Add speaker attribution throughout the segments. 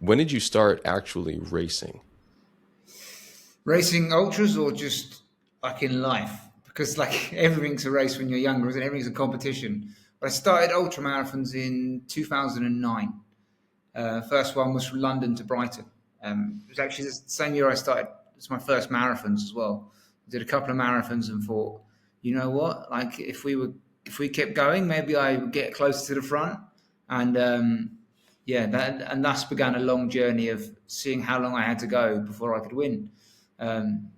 Speaker 1: When did you start actually racing?
Speaker 2: Racing ultras or just like in life? Because like everything's a race when you're younger, and everything's a competition. But I started ultramarathons in 2009. First one was from London to Brighton. It was actually the same year I started. It's my first marathons as well. I did a couple of marathons and thought, you know what? Like if we kept going, maybe I would get closer to the front. And yeah, and thus began a long journey of seeing how long I had to go before I could win. Um,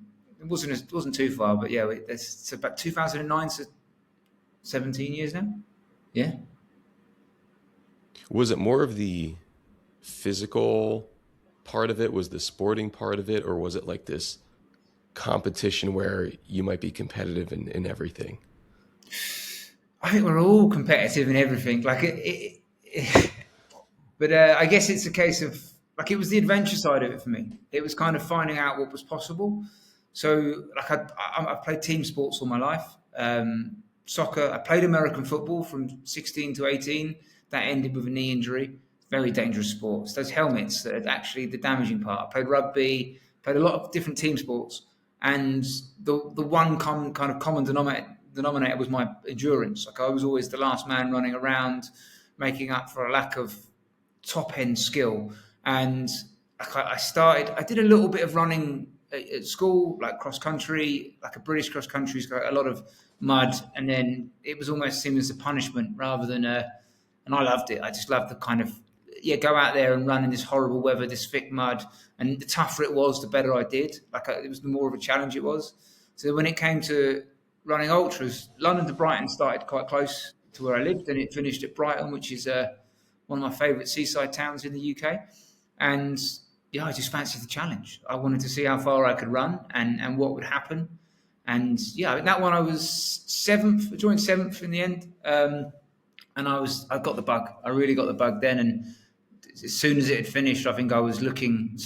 Speaker 2: it wasn't too far, but yeah, it's about 2009, so 17 years now. Yeah.
Speaker 1: Was it more of the physical part of it? Was the sporting part of it? Or was it like this competition where you might be competitive in everything?
Speaker 2: I think we're all competitive in everything. But I guess it's a case of like it was the adventure side of it for me. It was kind of finding out what was possible. So like I've played team sports all my life. Soccer. I played American football from 16 to 18. That ended with a knee injury. Very dangerous sports. Those helmets that are actually the damaging part. I played rugby. Played a lot of different team sports, and the one kind of common denominator was my endurance. Like I was always the last man running around, making up for a lack of top end skill. And I did a little bit of running at school, like cross country, like a British cross country's got a lot of mud, and then it was almost seen as a punishment rather than a. And I loved it. I just loved the kind of go out there and run in this horrible weather, this thick mud, and the tougher it was, the better I did. It was the more of a challenge it was. So when it came to running ultras, London to Brighton started quite close to where I lived, and it finished at Brighton, which is one of my favourite seaside towns in the UK. And yeah, I just fancied the challenge. I wanted to see how far I could run and what would happen. And yeah, that one I was seventh. I joined seventh in the end, and I got the bug. I really got the bug then. And as soon as it had finished, I think I was looking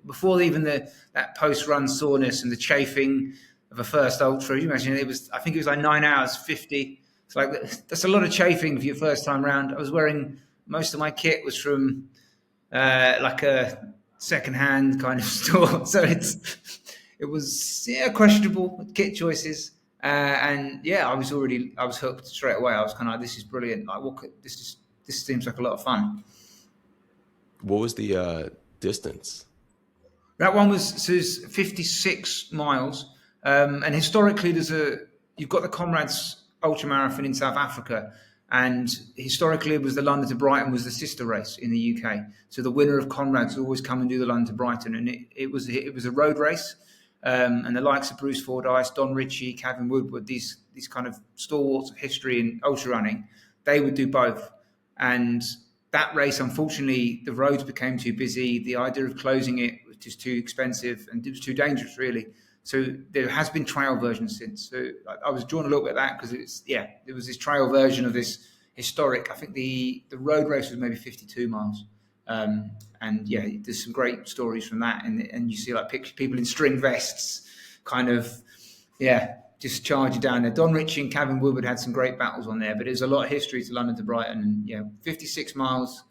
Speaker 2: before even that post run soreness and the chafing of a first ultra. You imagine it was. I think it was like 9 hours 50. It's like that's a lot of chafing for your first time round. I was wearing most of my kit was from like a second-hand kind of store, so it was questionable kit choices, and yeah, I was hooked straight away. I was kind of like, this is brilliant. Like, this seems like a lot of fun.
Speaker 1: What was the distance?
Speaker 2: That one was 56 miles, and historically, you've got the Comrades Ultramarathon in South Africa. And historically, it was the London to Brighton was the sister race in the UK. So the winner of Comrades would always come and do the London to Brighton, and it was a road race. And the likes of Bruce Fordyce, Don Ritchie, Kevin Woodward, these kind of stalwarts of history in ultra running, they would do both. And that race, unfortunately, the roads became too busy. The idea of closing it was just too expensive, and it was too dangerous, really. So there has been trail versions since. So I was drawn a little bit at that because it was this trail version of this historic. I think the road race was maybe 52 miles. And yeah, there's some great stories from that. And you see like people in string vests kind of, just charge you down there. Don Ritchie and Kevin Woodward had some great battles on there, but there's a lot of history to London to Brighton. And 56 miles,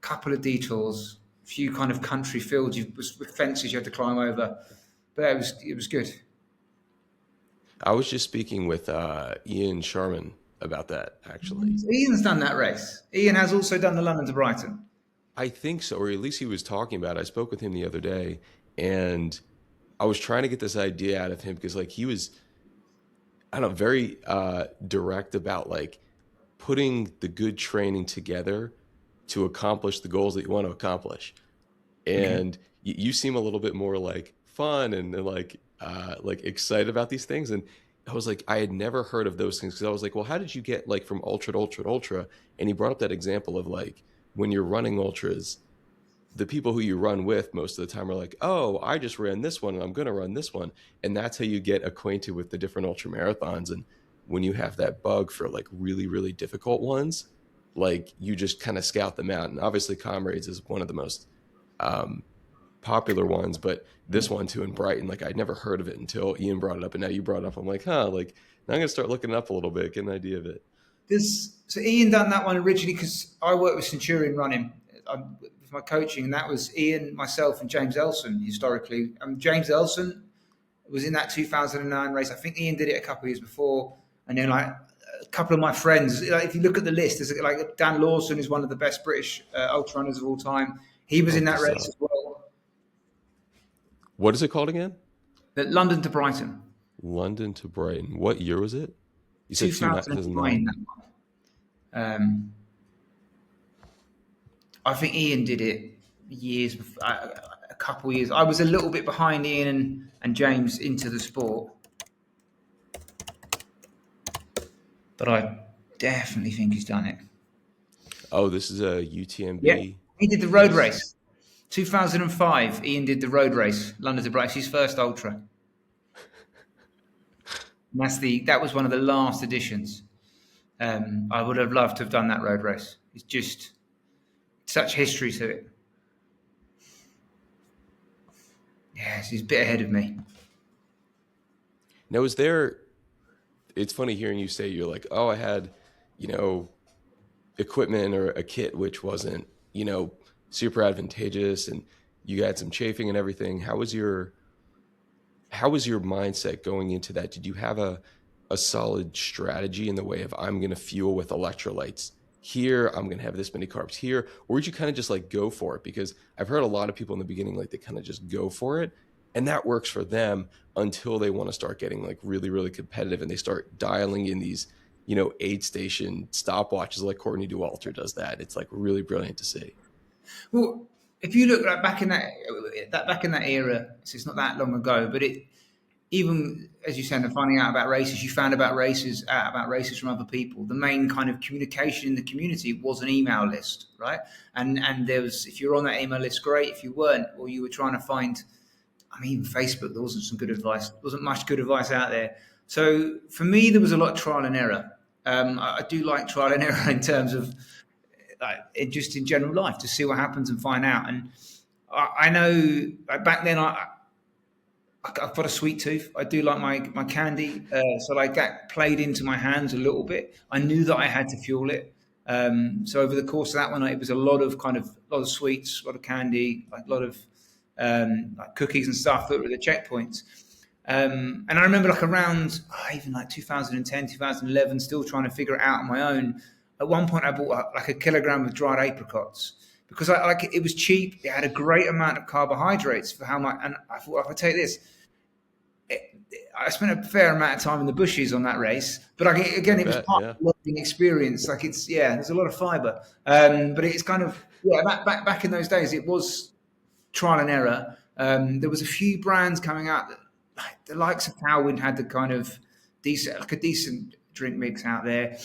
Speaker 2: couple of detours, a few kind of country fields with fences you had to climb over. But it was good.
Speaker 1: I was just speaking with Ian Sharman about that, actually.
Speaker 2: Ian's done that race. Ian has also done the London to Brighton.
Speaker 1: I think so, or at least he was talking about it. I spoke with him the other day, and I was trying to get this idea out of him because, like, he was, I don't know, very direct about, like, putting the good training together to accomplish the goals that you want to accomplish. And you seem a little bit more, like, fun and like excited about these things. And I was like, I had never heard of those things because I was like, well, how did you get like from ultra to ultra to ultra? And he brought up that example of like when you're running ultras, the people who you run with most of the time are like, oh, I just ran this one and I'm going to run this one. And that's how you get acquainted with the different ultra marathons. And when you have that bug for like really, really difficult ones, like you just kind of scout them out. And obviously Comrades is one of the most popular ones, but this one too in Brighton, like I'd never heard of it until Ian brought it up, and now you brought it up. I'm like, like now I'm gonna start looking it up a little bit, get an idea of it.
Speaker 2: So Ian done that one originally because I worked with Centurion Running. for my coaching, and that was Ian, myself, and James Elson historically. James Elson was in that 2009 race. I think Ian did it a couple of years before, and then like a couple of my friends. Like, if you look at the list, there's like Dan Lawson is one of the best British ultra runners of all time. He was in that race as well.
Speaker 1: What is it called again?
Speaker 2: The London to Brighton.
Speaker 1: London to Brighton. What year was it? You said
Speaker 2: 2009. I think Ian did it years before, a couple of years. I was a little bit behind Ian and James into the sport, but I definitely think he's done it.
Speaker 1: Oh, this is a UTMB.
Speaker 2: Yeah, he did the road race. 2005, Ian did the road race, London to Brighton, his first ultra. And that was one of the last editions. I would have loved to have done that road race. It's just such history to it. Yes, he's a bit ahead of me.
Speaker 1: Now, it's funny hearing you say you're like, oh, I had, equipment or a kit which wasn't, super advantageous, and you had some chafing and everything. How was your mindset going into that? Did you have a solid strategy in the way of, I'm going to fuel with electrolytes here, I'm going to have this many carbs here? Or did you kind of just like go for it? Because I've heard a lot of people in the beginning, like they kind of just go for it, and that works for them until they want to start getting like really, really competitive, and they start dialing in these, aid station stopwatches, like Courtney Dauwalter does that. It's like really brilliant to see.
Speaker 2: Well, if you look back in that era, so it's not that long ago, but even as you said, finding out about races, you found out about races from other people. The main kind of communication in the community was an email list, right? And there was, if you were on that email list, great. If you weren't, or you were trying to find, Facebook, there wasn't some good advice. There wasn't much good advice out there. So for me, there was a lot of trial and error. I do like trial and error in terms of just in general life, to see what happens and find out. And I know back then I've got a sweet tooth. I do like my candy. So like that played into my hands a little bit. I knew that I had to fuel it. So over the course of that one, it was a lot of sweets, a lot of candy, like a lot of like cookies and stuff that were at the checkpoints. And I remember like around even like 2010, 2011, still trying to figure it out on my own. At one point, I bought like a kilogram of dried apricots because it was cheap. It had a great amount of carbohydrates for how much. And I thought, if I take this, I spent a fair amount of time in the bushes on that race. But it was part of the learning experience. Like there's a lot of fiber. But it's kind of back in those days, it was trial and error. There was a few brands coming out that, like the likes of Tailwind, had the kind of decent drink mix out there.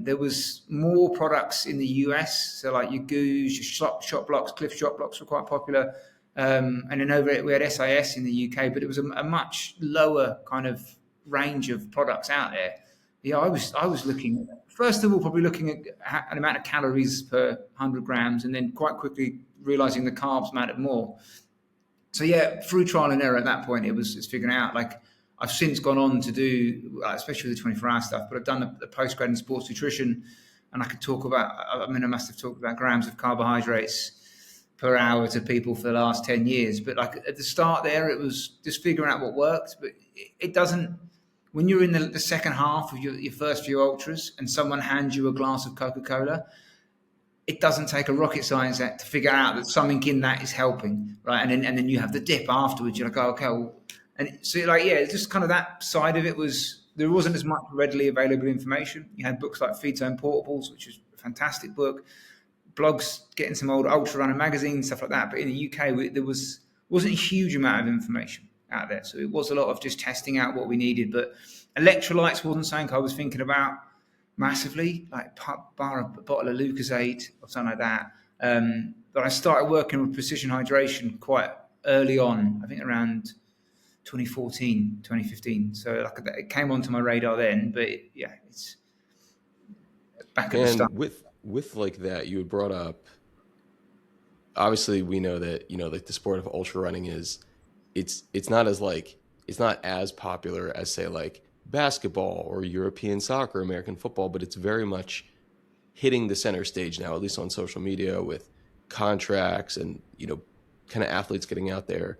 Speaker 2: There was more products in the US, so like your Goose, your Shot Blocks, Cliff Shot Blocks were quite popular. And then over it, we had SIS in the UK, but it was a much lower kind of range of products out there. Yeah, I was looking at, first of all, probably looking at an amount of calories per 100 grams, and then quite quickly realizing the carbs mattered more. So through trial and error at that point, it's figuring out. Like I've since gone on to do, especially with the 24-hour stuff, but I've done the postgrad in sports nutrition, and I could talk about, I must have talked about grams of carbohydrates per hour to people for the last 10 years. But like at the start there, it was just figuring out what worked. But it doesn't, when you're in the second half of your first few ultras and someone hands you a glass of Coca-Cola, it doesn't take a rocket science to figure out that something in that is helping, right? And then you have the dip afterwards. You're like, oh, okay. Well, and so it's just kind of that side of it there wasn't as much readily available information. You had books like Feed Zone Portables, which is a fantastic book, blogs, getting some old ultra running magazines, stuff like that. But in the UK, there wasn't a huge amount of information out there. So it was a lot of just testing out what we needed. But electrolytes wasn't something I was thinking about massively, like bar a bottle of Lucozade or something like that. But I started working with precision hydration quite early on, I think around 2014, 2015. So it came onto my radar then, but it's back at the start.
Speaker 1: With like that, you had brought up, obviously we know that, like the sport of ultra running it's not as popular as say like basketball or European soccer, American football, but it's very much hitting the center stage now, at least on social media, with contracts and, kind of athletes getting out there.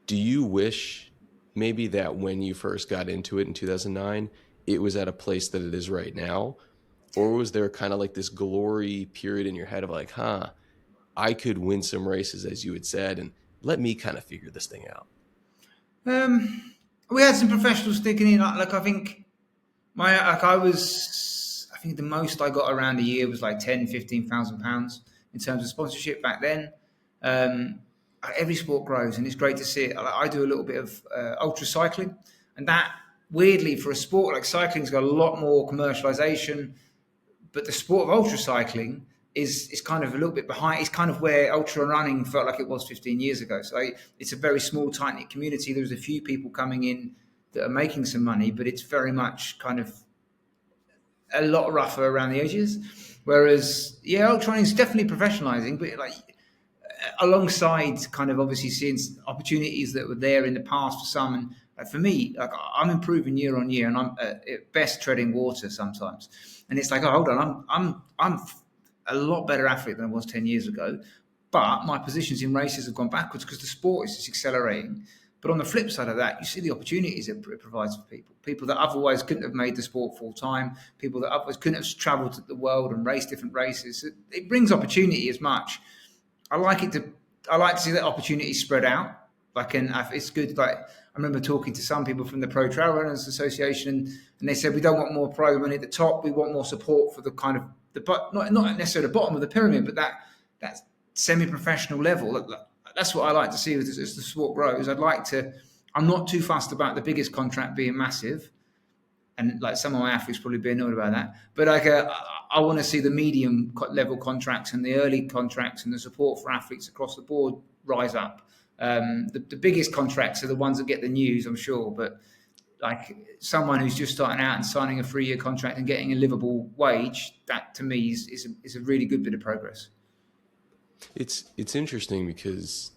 Speaker 1: Do you wish maybe that when you first got into it in 2009, it was at a place that it is right now? Or was there kind of like this glory period in your head of like, I could win some races, as you had said, and let me kind of figure this thing out?
Speaker 2: We had some professionals sticking in. Like I think I think the most I got around a year was like 10, 15,000 pounds in terms of sponsorship back then. Every sport grows, and it's great to see it. I do a little bit of ultra cycling, and that weirdly for a sport like cycling's got a lot more commercialization. But the sport of ultra cycling is kind of a little bit behind. It's kind of where ultra running felt like it was 15 years ago. So it's a very small, tight knit community. There's a few people coming in that are making some money, but it's very much kind of a lot rougher around the edges. Whereas, ultra running is definitely professionalizing, but like alongside kind of obviously seeing opportunities that were there in the past for some, and like for me, like I'm improving year on year, and I'm at best treading water sometimes. And it's like, oh, hold on, I'm a lot better athlete than I was 10 years ago, but my positions in races have gone backwards because the sport is just accelerating. But on the flip side of that, you see the opportunities it provides for people that otherwise couldn't have made the sport full time, people that otherwise couldn't have travelled the world and raced different races. It brings opportunity as much. I like to see that opportunity spread out. It's good. Like I remember talking to some people from the Pro Trail Runners Association, and they said we don't want more pro money at the top. We want more support for the kind of not necessarily the bottom of the pyramid, but that semi-professional level. That's what I like to see as the sport grows. I'm not too fussed about the biggest contract being massive, and like some of my athletes probably be annoyed about that. But I want to see the medium level contracts and the early contracts and the support for athletes across the board rise up. The biggest contracts are the ones that get the news, I'm sure, but like someone who's just starting out and signing a 3-year contract and getting a livable wage, that to me is a really good bit of progress.
Speaker 1: It's interesting because,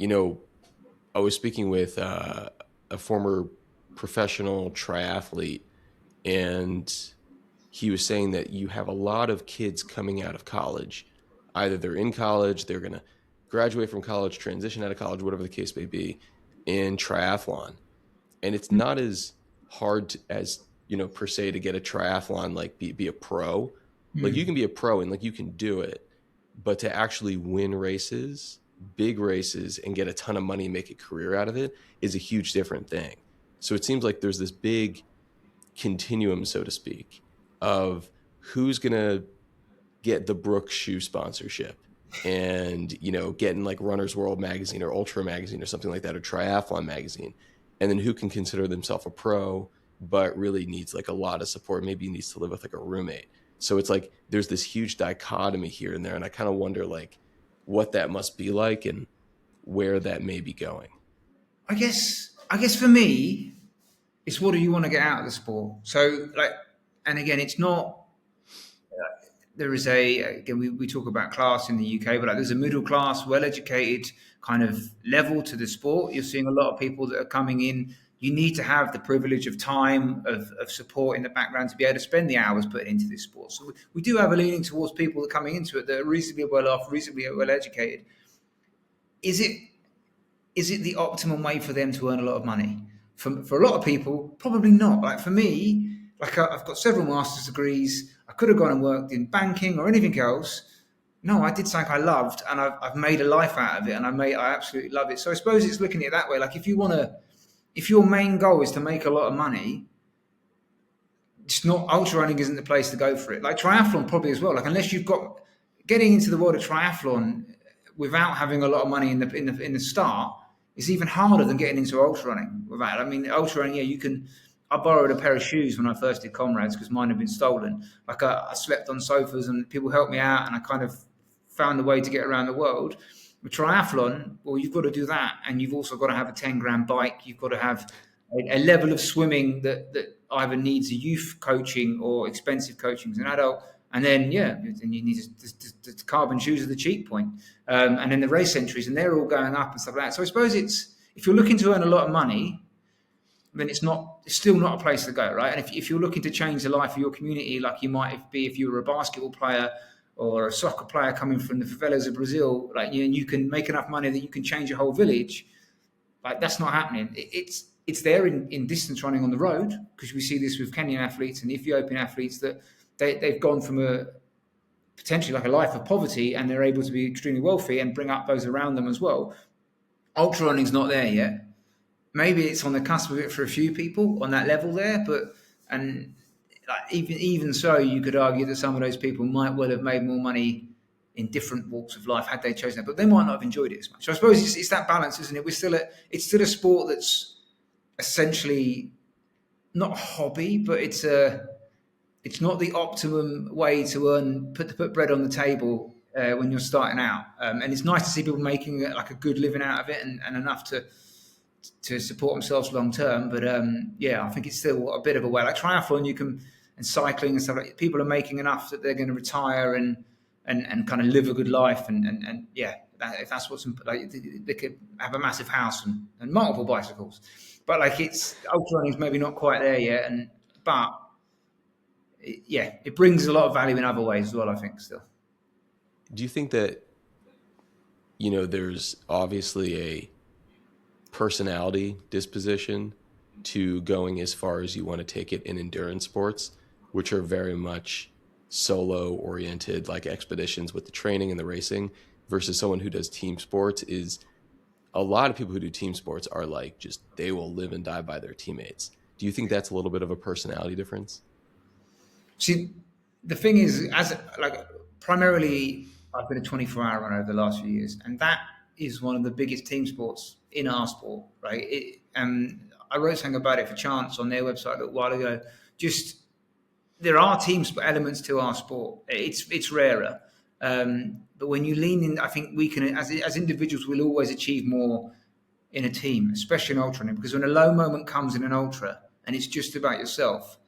Speaker 1: I was speaking with a former professional triathlete, and he was saying that you have a lot of kids coming out of college. Either they're in college, they're going to graduate from college, transition out of college, whatever the case may be, in triathlon. And it's not as hard as, per se, to get a triathlon, like be a pro. Like you can be a pro and like you can do it, but to actually win races, big races, and get a ton of money and make a career out of it is a huge different thing. So it seems like there's this big continuum, so to speak, of who's going to get the Brooks shoe sponsorship and, getting like Runner's World magazine or Ultra magazine or something like that, or Triathlon magazine. And then who can consider themselves a pro, but really needs like a lot of support, maybe needs to live with like a roommate. So it's like there's this huge dichotomy here and there. And I kind of wonder like what that must be like and where that may be going.
Speaker 2: I guess for me, it's what do you want to get out of the sport? So like, and again, it's not, there is we talk about class in the UK, but like there's a middle class, well-educated kind of level to the sport. You're seeing a lot of people that are coming in. You need to have the privilege of time, of support in the background to be able to spend the hours putting into this sport. So we do have a leaning towards people that are coming into it that are reasonably well off, reasonably well educated. Is it the optimum way for them to earn a lot of money? For a lot of people, probably not. Like for me, like I've got several master's degrees. I could have gone and worked in banking or anything else. No, I did something I loved, and I've made a life out of it, and I absolutely love it. So I suppose it's looking at it that way. Like if your main goal is to make a lot of money, it's not, ultra running isn't the place to go for it. Like triathlon probably as well. Like unless you've got getting into the world of triathlon without having a lot of money in the start is even harder than getting into ultra running without. I mean, ultra running, you can. I borrowed a pair of shoes when I first did Comrades because mine had been stolen. Like I slept on sofas and people helped me out, and I kind of found a way to get around the world. With triathlon, well, you've got to do that, and you've also got to have a 10-gram bike. You've got to have a level of swimming that either needs a youth coaching or expensive coaching as an adult. And then, and you need the carbon shoes are the cheap point. And then the race entries, and they're all going up and stuff like that. So I suppose if you're looking to earn a lot of money, then it's still not a place to go, right? And if you're looking to change the life of your community, like you might be if you were a basketball player or a soccer player coming from the favelas of Brazil, like you can make enough money that you can change a whole village. Like that's not happening. It's there in distance running on the road, because we see this with Kenyan athletes and Ethiopian athletes, that they've gone from a potentially like a life of poverty, and they're able to be extremely wealthy and bring up those around them as well. Ultra running's not there yet. Maybe it's on the cusp of it for a few people on that level there, but and like, even so, you could argue that some of those people might well have made more money in different walks of life had they chosen that, but they might not have enjoyed it as much. So I suppose it's that balance, isn't it? It's still a sport that's essentially not a hobby, but it's not the optimum way to put bread on the table when you're starting out. And it's nice to see people making like a good living out of it and enough to support themselves long term. But I think it's still a bit of a way. Like triathlon, and cycling and stuff like that, people are making enough that they're going to retire and kind of live a good life. And if that's what's like, they could have a massive house and multiple bicycles. But like ultra running is maybe not quite there yet. But it brings a lot of value in other ways as well, I think, still.
Speaker 1: Do you think that, there's obviously a personality disposition to going as far as you want to take it in endurance sports, which are very much solo oriented, like expeditions with the training and the racing, versus someone who does team sports? Is a lot of people who do team sports are like, just, they will live and die by their teammates. Do you think that's a little bit of a personality difference?
Speaker 2: See, the thing is, primarily, I've been a 24-hour runner over the last few years, and that is one of the biggest team sports in our sport, right? I wrote something about it for Chance on their website a little while ago. Just, there are team elements to our sport. It's rarer, but when you lean in, I think we can, as individuals, we'll always achieve more in a team, especially in ultra running, because when a low moment comes in an ultra and it's just about yourself,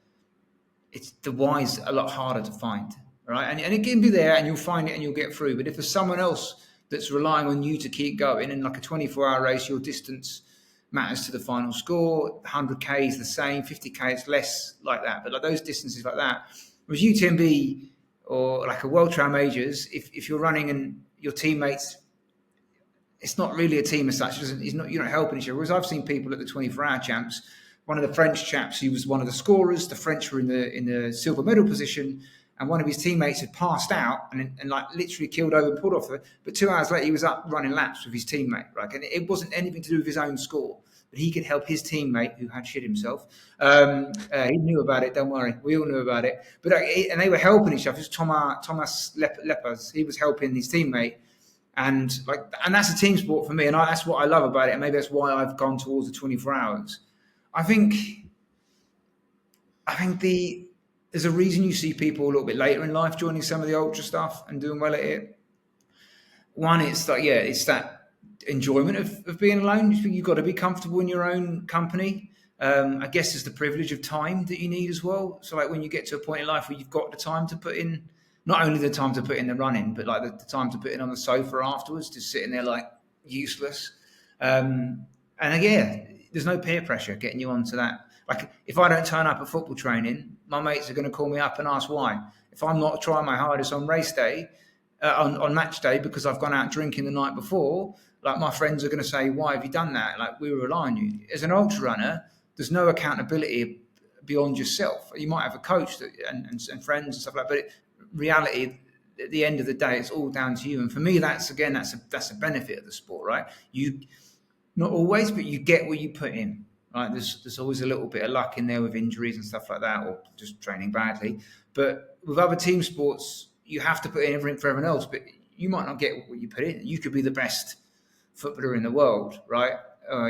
Speaker 2: it's the why's a lot harder to find, right? And it can be there, and you'll find it, and you'll get through. But if there's someone else that's relying on you to keep going, and like a 24-hour race, your distance matters to the final score. 100k is the same, 50k is less like that. But like those distances like that, whereas UTMB or like a World Trail Majors, if you're running and your teammates, it's not really a team as such. You're not helping each other. Whereas I've seen people at the 24-hour champs. One of the French chaps, he was one of the scorers. The French were in the silver medal position, and one of his teammates had passed out and like literally killed over and pulled off. But 2 hours later, he was up running laps with his teammate. Right, and it wasn't anything to do with his own score, but he could help his teammate who had shit himself. He knew about it. Don't worry, we all knew about it. But and they were helping each other. It was Thomas Lepers. He was helping his teammate. And that's a team sport for me, and that's what I love about it, and maybe that's why I've gone towards the 24 hours. I think there's a reason you see people a little bit later in life joining some of the ultra stuff and doing well at it. One, it's that enjoyment of being alone. You've got to be comfortable in your own company. I guess there's the privilege of time that you need as well. So like when you get to a point in life where you've got the time to put in, not only the time to put in the running, but like the time to put in on the sofa afterwards, just sitting there like useless. And again, there's no peer pressure getting you onto that. Like if I don't turn up at football training, my mates are going to call me up and ask why. If I'm not trying my hardest on race day, on match day, because I've gone out drinking the night before, like my friends are going to say, why have you done that? Like we rely on you. As an ultra runner, there's no accountability beyond yourself. You might have a coach and friends and stuff like that, but reality, at the end of the day, it's all down to you. And for me, that's a benefit of the sport, right? You, not always, but you get what you put in. Right? There's always a little bit of luck in there with injuries and stuff like that, or just training badly. But with other team sports, you have to put in everything for everyone else, but you might not get what you put in. You could be the best footballer in the world, right?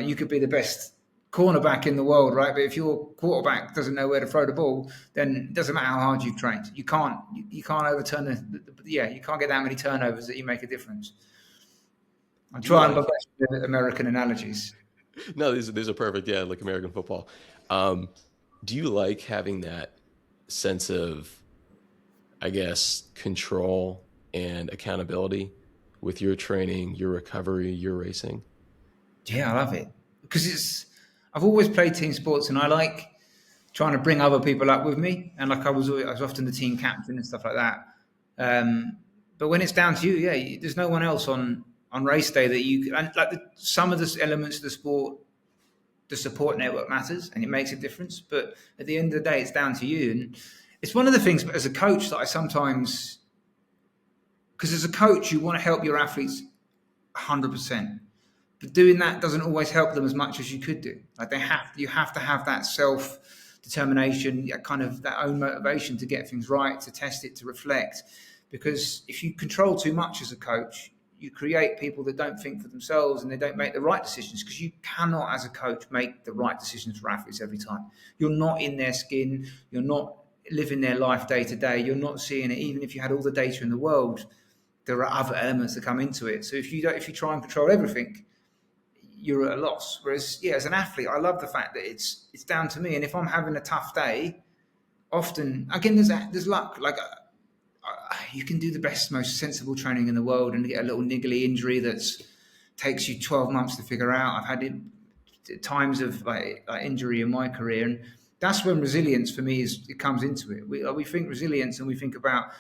Speaker 2: You could be the best cornerback in the world, right? But if your quarterback doesn't know where to throw the ball, then it doesn't matter how hard you've trained. You can't overturn you can't get that many turnovers that you make a difference. I'm trying my best with American analogies.
Speaker 1: No, these are perfect. Yeah, like American football. Do you like having that sense of, I guess, control and accountability with your training, your recovery, your racing?
Speaker 2: Yeah, I love it because I've always played team sports, and I like trying to bring other people up with me. And like I was often the team captain and stuff like that. But when it's down to you, yeah, there's no one else on race day that you and like some of the elements of the sport, the support network matters and it makes a difference. But at the end of the day, it's down to you. And it's one of the things as a coach that I sometimes, because as a coach, you want to help your athletes 100%. But doing that doesn't always help them as much as you could do. Like you have to have that self determination, kind of that own motivation to get things right, to test it, to reflect. Because if you control too much as a coach, you create people that don't think for themselves and they don't make the right decisions, because you cannot, as a coach, make the right decisions for athletes every time. You're not in their skin. You're not living their life day to day. You're not seeing it. Even if you had all the data in the world, there are other elements that come into it. So if you try and control everything, you're at a loss. Whereas, yeah, as an athlete, I love the fact that it's down to me. And if I'm having a tough day, often, again, there's luck. Like, you can do the best, most sensible training in the world and get a little niggly injury that takes you 12 months to figure out. I've had times of like injury in my career, and that's when resilience for me it comes into it. We think resilience and we think about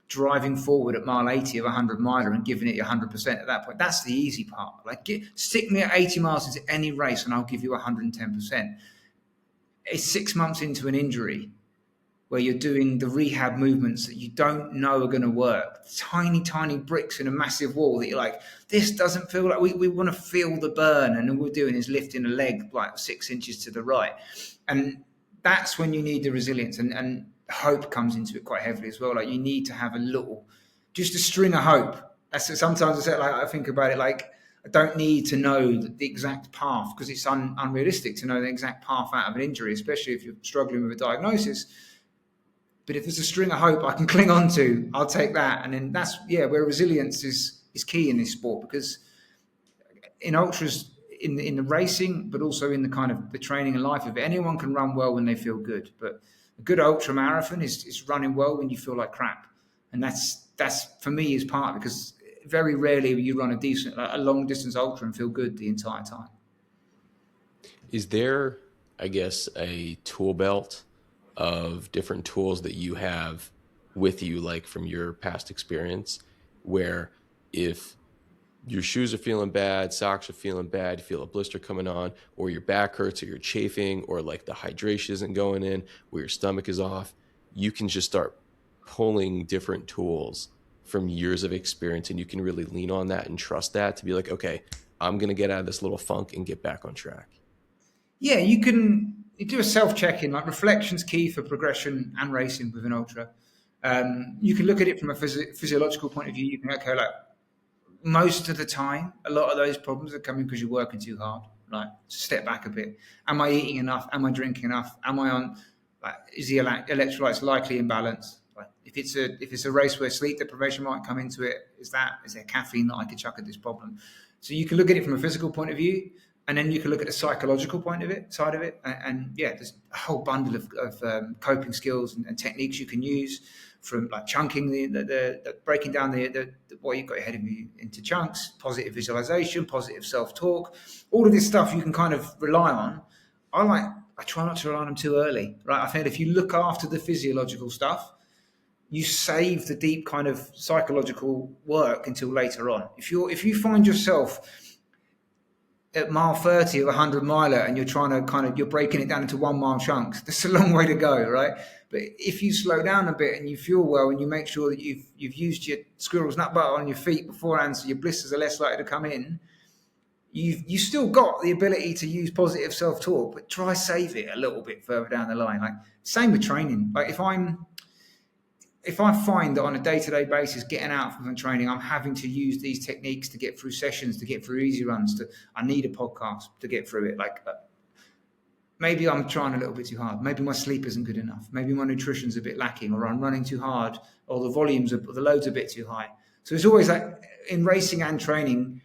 Speaker 2: driving forward at mile 80 of a 100 miler and giving it your 100% at that point. That's the easy part. Like, stick me at 80 miles into any race and I'll give you 110%. It's 6 months into an injury where you're doing the rehab movements that you don't know are going to work. Tiny, tiny bricks in a massive wall that you're like, this doesn't feel like, we want to feel the burn. And all we're doing is lifting a leg like 6 inches to the right. And that's when you need the resilience, and hope comes into it quite heavily as well. Like, you need to have just a string of hope. That's sometimes I say, like, I think about it like, I don't need to know the exact path, because it's unrealistic to know the exact path out of an injury, especially if you're struggling with a diagnosis. But if there's a string of hope I can cling on to, I'll take that. And then that's, where resilience is key in this sport, because in ultras, in the racing, but also in the kind of the training and life of it, anyone can run well when they feel good. But a good ultra marathon is running well when you feel like crap. And that's for me is part, because very rarely will you run a long distance ultra and feel good the entire time.
Speaker 1: Is there, I guess, a tool belt of different tools that you have with you, like from your past experience, where if your shoes are feeling bad, socks are feeling bad, you feel a blister coming on, or your back hurts, or you're chafing, or like the hydration isn't going in, or your stomach is off, you can just start pulling different tools from years of experience, and you can really lean on that and trust that to be like, okay, I'm going to get out of this little funk and get back on track.
Speaker 2: Yeah, you do a self-check-in. Like, reflection's key for progression and racing with an ultra. You can look at it from a physiological point of view. You can, okay, like, most of the time, a lot of those problems are coming because you're working too hard. Like, step back a bit. Am I eating enough? Am I drinking enough? Am I on? Like, is the electrolytes likely in balance? Like, if it's a race where sleep deprivation might come into it, is there caffeine that I could chuck at this problem? So you can look at it from a physical point of view, and then you can look at the psychological side of it. And there's a whole bundle of coping skills and techniques you can use, from like chunking, the breaking down the what you've got ahead of you into chunks, positive visualization, positive self-talk, all of this stuff you can kind of rely on. I try not to rely on them too early, right? I think if you look after the physiological stuff, you save the deep kind of psychological work until later on. If you find yourself at mile 30 of a 100 miler and you're trying to you're breaking it down into 1 mile chunks, that's a long way to go, right? But if you slow down a bit and you feel well and you make sure that you've used your squirrel's nut butter on your feet beforehand, so your blisters are less likely to come in, you still got the ability to use positive self-talk, but try save it a little bit further down the line. Like, same with training. Like, if I find that on a day-to-day basis, getting out from training, I'm having to use these techniques to get through sessions, to get through easy runs, I need a podcast to get through it. Like, maybe I'm trying a little bit too hard. Maybe my sleep isn't good enough. Maybe my nutrition's a bit lacking, or I'm running too hard, or the load's a bit too high. So it's always like, in racing and training,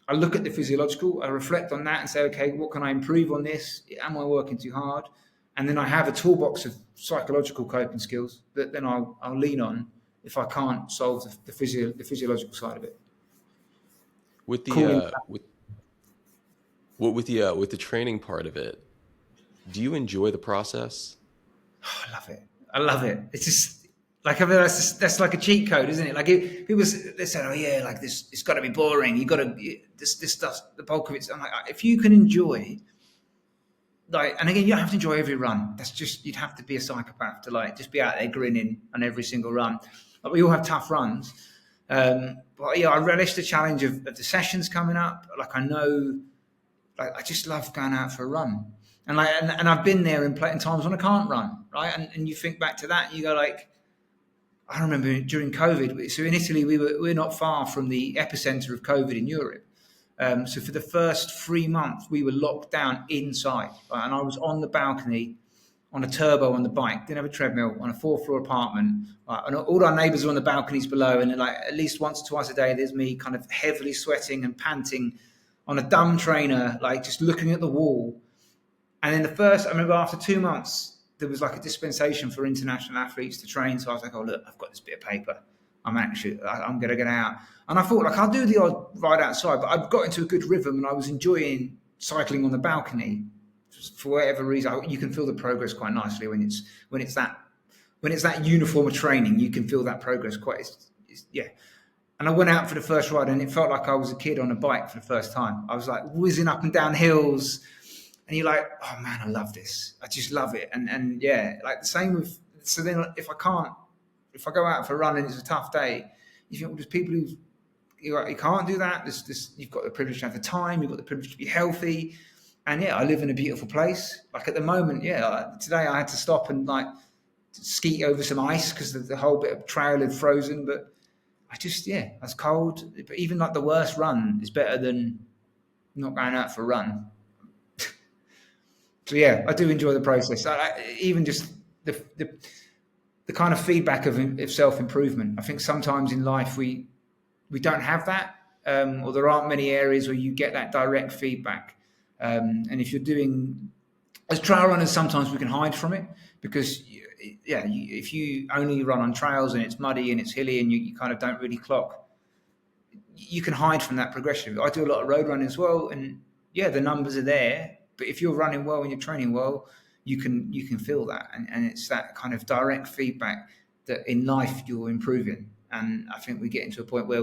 Speaker 2: I look at the physiological, I reflect on that and say, okay, what can I improve on this? Am I working too hard? And then I have a toolbox of psychological coping skills that then I'll lean on if I can't solve the physiological side of it.
Speaker 1: With the with the training part of it, do you enjoy the process?
Speaker 2: Oh, I love it. It's just, Like, I mean, that's like a cheat code, isn't it? Like, people they say, "Oh yeah, like this, it's got to be boring. You got to this stuff. The bulk of it." I'm like, if you can enjoy, like, and again, you don't have to enjoy every run. That's just, you'd have to be a psychopath to like just be out there grinning on every single run. Like, we all have tough runs, but yeah, I relish the challenge of the sessions coming up. Like, I know, like, I just love going out for a run, and like, and I've been there in times when I can't run, right? And you think back to that, and you go like, I remember during COVID. So in Italy, we're not far from the epicenter of COVID in Europe. So for the first 3 months, we were locked down inside, right? And I was on the balcony on a turbo on the bike, didn't have a treadmill, on a 4th floor apartment, right? And all our neighbours are on the balconies below, and like at least once or twice a day, there's me kind of heavily sweating and panting on a dumb trainer, like just looking at the wall. And then I remember after 2 months, there was like a dispensation for international athletes to train. So I was like, oh, look, I've got this bit of paper. I'm going to get out. And I thought, like, I'll do the odd ride outside, but I've got into a good rhythm and I was enjoying cycling on the balcony. For whatever reason, you can feel the progress quite nicely when it's that uniform of training. You can feel that progress yeah. And I went out for the first ride and it felt like I was a kid on a bike for the first time. I was like whizzing up and down hills. And you're like, oh man, I love this. I just love it. And yeah, like the same with, so then if I go out for a run and it's a tough day, you think, well, there's people you can't do that. You've got the privilege to have the time, you've got the privilege to be healthy. And yeah, I live in a beautiful place. Like at the moment, yeah, like today I had to stop and like skeet over some ice because the whole bit of trail had frozen. But I was cold. But even like the worst run is better than not going out for a run. So yeah, I do enjoy the process. Even just the kind of feedback of self-improvement. I think sometimes in life we don't have that, or there aren't many areas where you get that direct feedback. And if you're doing, as trail runners, sometimes we can hide from it because if you only run on trails and it's muddy and it's hilly and you kind of don't really clock, you can hide from that progression. I do a lot of road running as well, and yeah, the numbers are there. But if you're running well and you're training well, you can feel that, and it's that kind of direct feedback that in life you're improving. And I think we get into a point where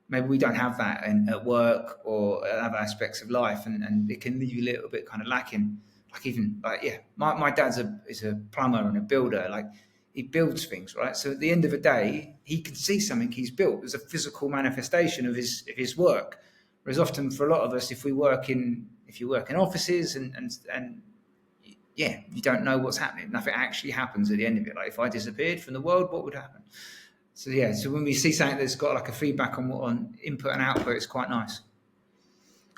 Speaker 2: maybe we don't have that at work or other aspects of life, and it can leave you a little bit kind of lacking. Like even like my dad's is a plumber and a builder. Like he builds things, right? So at the end of the day, he can see something he's built as a physical manifestation of his work. Whereas often for a lot of us, if you work in offices and you don't know what's happening. Nothing actually happens at the end of it. Like if I disappeared from the world, what would happen? So when we see something that's got like a feedback on input and output, it's quite nice.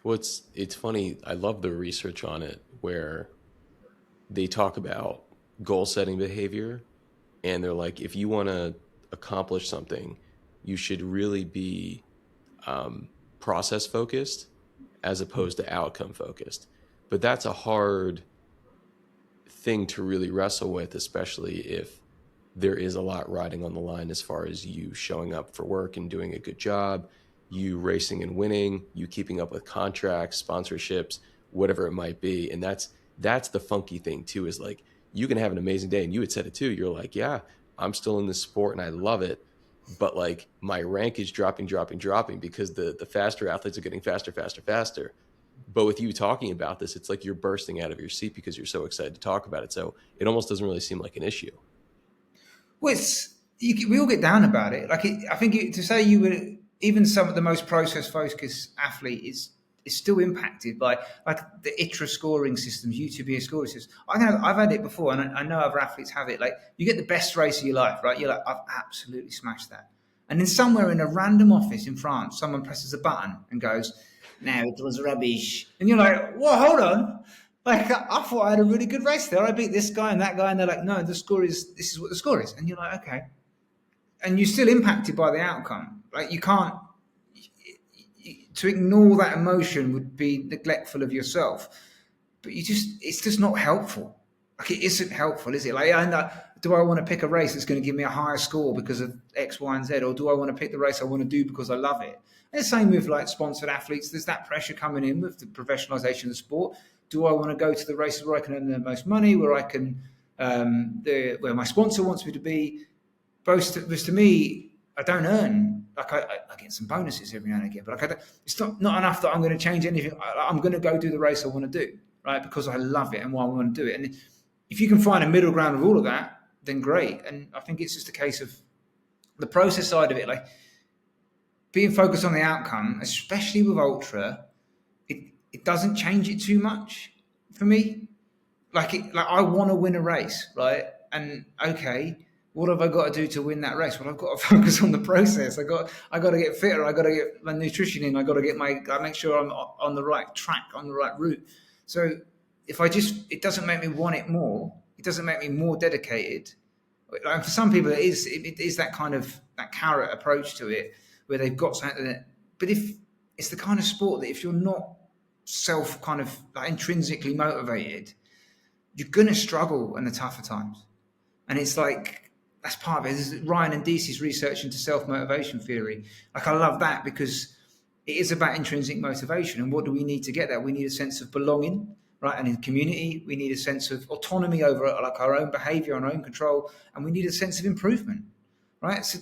Speaker 1: Well, it's funny. I love the research on it where they talk about goal setting behavior, and they're like, if you want to accomplish something, you should really be process focused as opposed to outcome focused. But that's a hard thing to really wrestle with, especially if there is a lot riding on the line as far as you showing up for work and doing a good job, you racing and winning, you keeping up with contracts, sponsorships, whatever it might be. And that's the funky thing too, is like you can have an amazing day, and you had said it too. You're like, yeah, I'm still in this sport and I love it, but like my rank is dropping because the faster athletes are getting faster. But with you talking about this, it's like you're bursting out of your seat because you're so excited to talk about it. So it almost doesn't really seem like an issue.
Speaker 2: Well, we all get down about it. Like I think to say you were even some of the most process-focused athlete is still impacted by like the ITRA scoring systems, UTB scoring systems. I've had it before, and I know other athletes have it. Like you get the best race of your life, right? You're like, I've absolutely smashed that. And then somewhere in a random office in France, someone presses a button and goes, "No, it was rubbish." And you're like, "Well, hold on. Like I thought I had a really good race there. I beat this guy and that guy," and they're like, "No, this is what the score is." And you're like, "Okay." And you're still impacted by the outcome. Like you can't. To ignore that emotion would be neglectful of yourself. But it's just not helpful. Like it isn't helpful, is it? Like, do I want to pick a race that's going to give me a higher score because of X, Y, and Z, or do I want to pick the race I want to do because I love it? And the same with like sponsored athletes. There's that pressure coming in with the professionalization of the sport. Do I want to go to the races where I can earn the most money, where I can, where my sponsor wants me to be? Because to me, I don't earn like I get some bonuses every now and again, but like it's not enough that I'm going to change anything. I'm going to go do the race I want to do, right? Because I love it and why I want to do it. And if you can find a middle ground of all of that, then great. And I think it's just a case of the process side of it, like being focused on the outcome, especially with ultra. It doesn't change it too much for me. Like I want to win a race, right? And okay, what have I got to do to win that race? Well, I've got to focus on the process. I got to get fitter. I got to get my nutrition in. I got to make sure I'm on the right track, on the right route. So if it doesn't make me want it more. It doesn't make me more dedicated. Like for some people, it is that kind of that carrot approach to it, where they've got something. But if it's the kind of sport that if you're not self kind of like intrinsically motivated, you're gonna struggle in the tougher times. And it's like that's part of it. This is Ryan and Deasy's research into self-motivation theory. Like I love that because it is about intrinsic motivation. And what do we need to get there? We need a sense of belonging, right? And in community, we need a sense of autonomy over like our own behavior, our own control, and we need a sense of improvement, right? So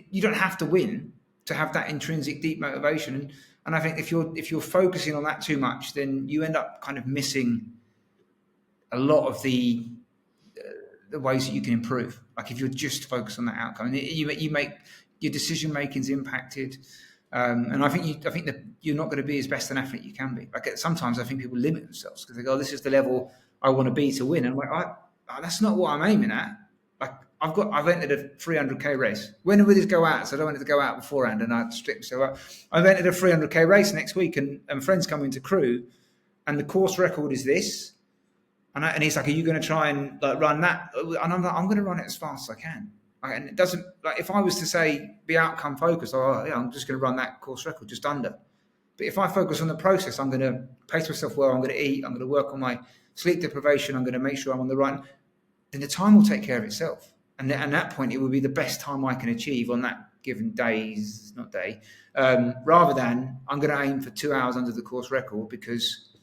Speaker 2: you don't have to win to have that intrinsic deep motivation. And I think if you're focusing on that too much, then you end up kind of missing a lot of the ways that you can improve. Like if you're just focused on that outcome, and you make your decision making is impacted. And I think that you're not going to be as best an athlete you can be. Like sometimes I think people limit themselves because they go, oh, "This is the level I want to be to win," and I'm like, that's not what I'm aiming at. Like I've entered a 300k race. When will this go out? So I don't want it to go out beforehand, and I strict myself out. I've entered a 300k race next week, and friends come into crew, and the course record is this. And he's like, "Are you going to try and like run that?" And I'm like, "I'm going to run it as fast as I can." And it doesn't like if I was to say be outcome focused, I'm just going to run that course record just under. But if I focus on the process, I'm going to pace myself well. I'm going to eat. I'm going to work on my sleep deprivation. I'm going to make sure I'm on the right. Then the time will take care of itself. And at that point, it will be the best time I can achieve on that given day, rather than I'm going to aim for 2 hours under the course record because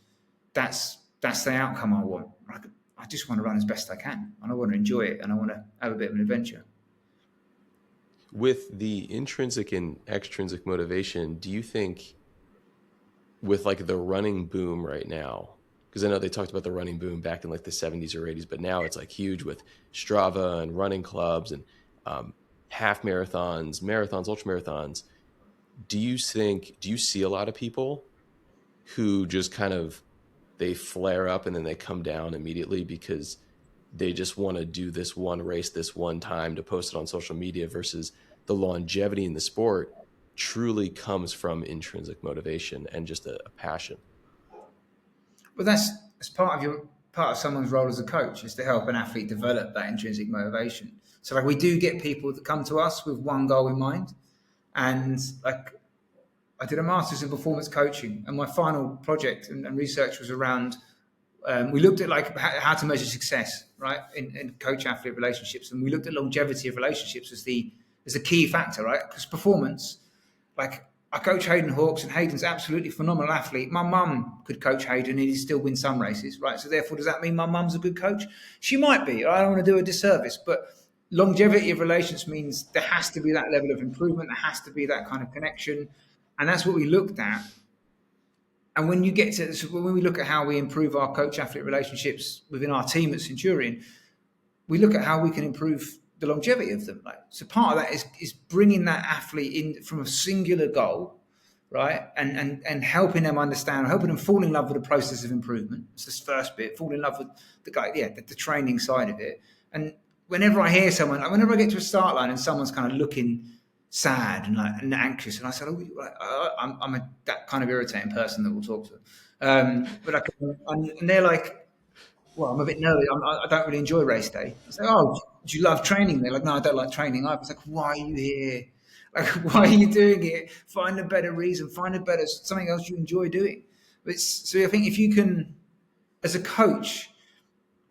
Speaker 2: that's the outcome I want. I just want to run as best I can, and I want to enjoy it, and I want to have a bit of an adventure.
Speaker 1: With the intrinsic and extrinsic motivation, do you think with like the running boom right now, because I know they talked about the running boom back in like the 70s or 80s, but now it's like huge with Strava and running clubs and half marathons, marathons, ultramarathons. Do you see a lot of people who just kind of they flare up and then they come down immediately because they just want to do this one race this one time to post it on social media, versus the longevity in the sport truly comes from intrinsic motivation and just a passion?
Speaker 2: But that's part of someone's role as a coach is to help an athlete develop that intrinsic motivation. So like we do get people that come to us with one goal in mind, and like I did a master's in performance coaching, and my final project and research was around. We looked at like how to measure success, right, in coach-athlete relationships, and we looked at longevity of relationships as the key factor, right? Because performance, like I coach Hayden Hawks, and Hayden's absolutely phenomenal athlete. My mum could coach Hayden, and he'd still win some races, right? So therefore, does that mean my mum's a good coach? She might be. I don't want to do a disservice, but longevity of relations means there has to be that level of improvement. There has to be that kind of connection, and that's what we looked at. And when we look at how we improve our coach-athlete relationships within our team at Centurion, we look at how we can improve the longevity of them. Like, so part of that is bringing that athlete in from a singular goal, right? And helping them understand, helping them fall in love with the process of improvement. It's this first bit, fall in love with the training side of it. And whenever I hear someone, like whenever I get to a start line and someone's kind of looking sad and anxious, and I said, I'm that kind of irritating person that will talk to them. And they're like, well, I'm a bit nervous. I don't really enjoy race day. I say, oh, do you love training? They're like, no, I don't like training. I was like, why are you here? Like, why are you doing it? Find a better reason. Find something else you enjoy doing. So I think if you can, as a coach,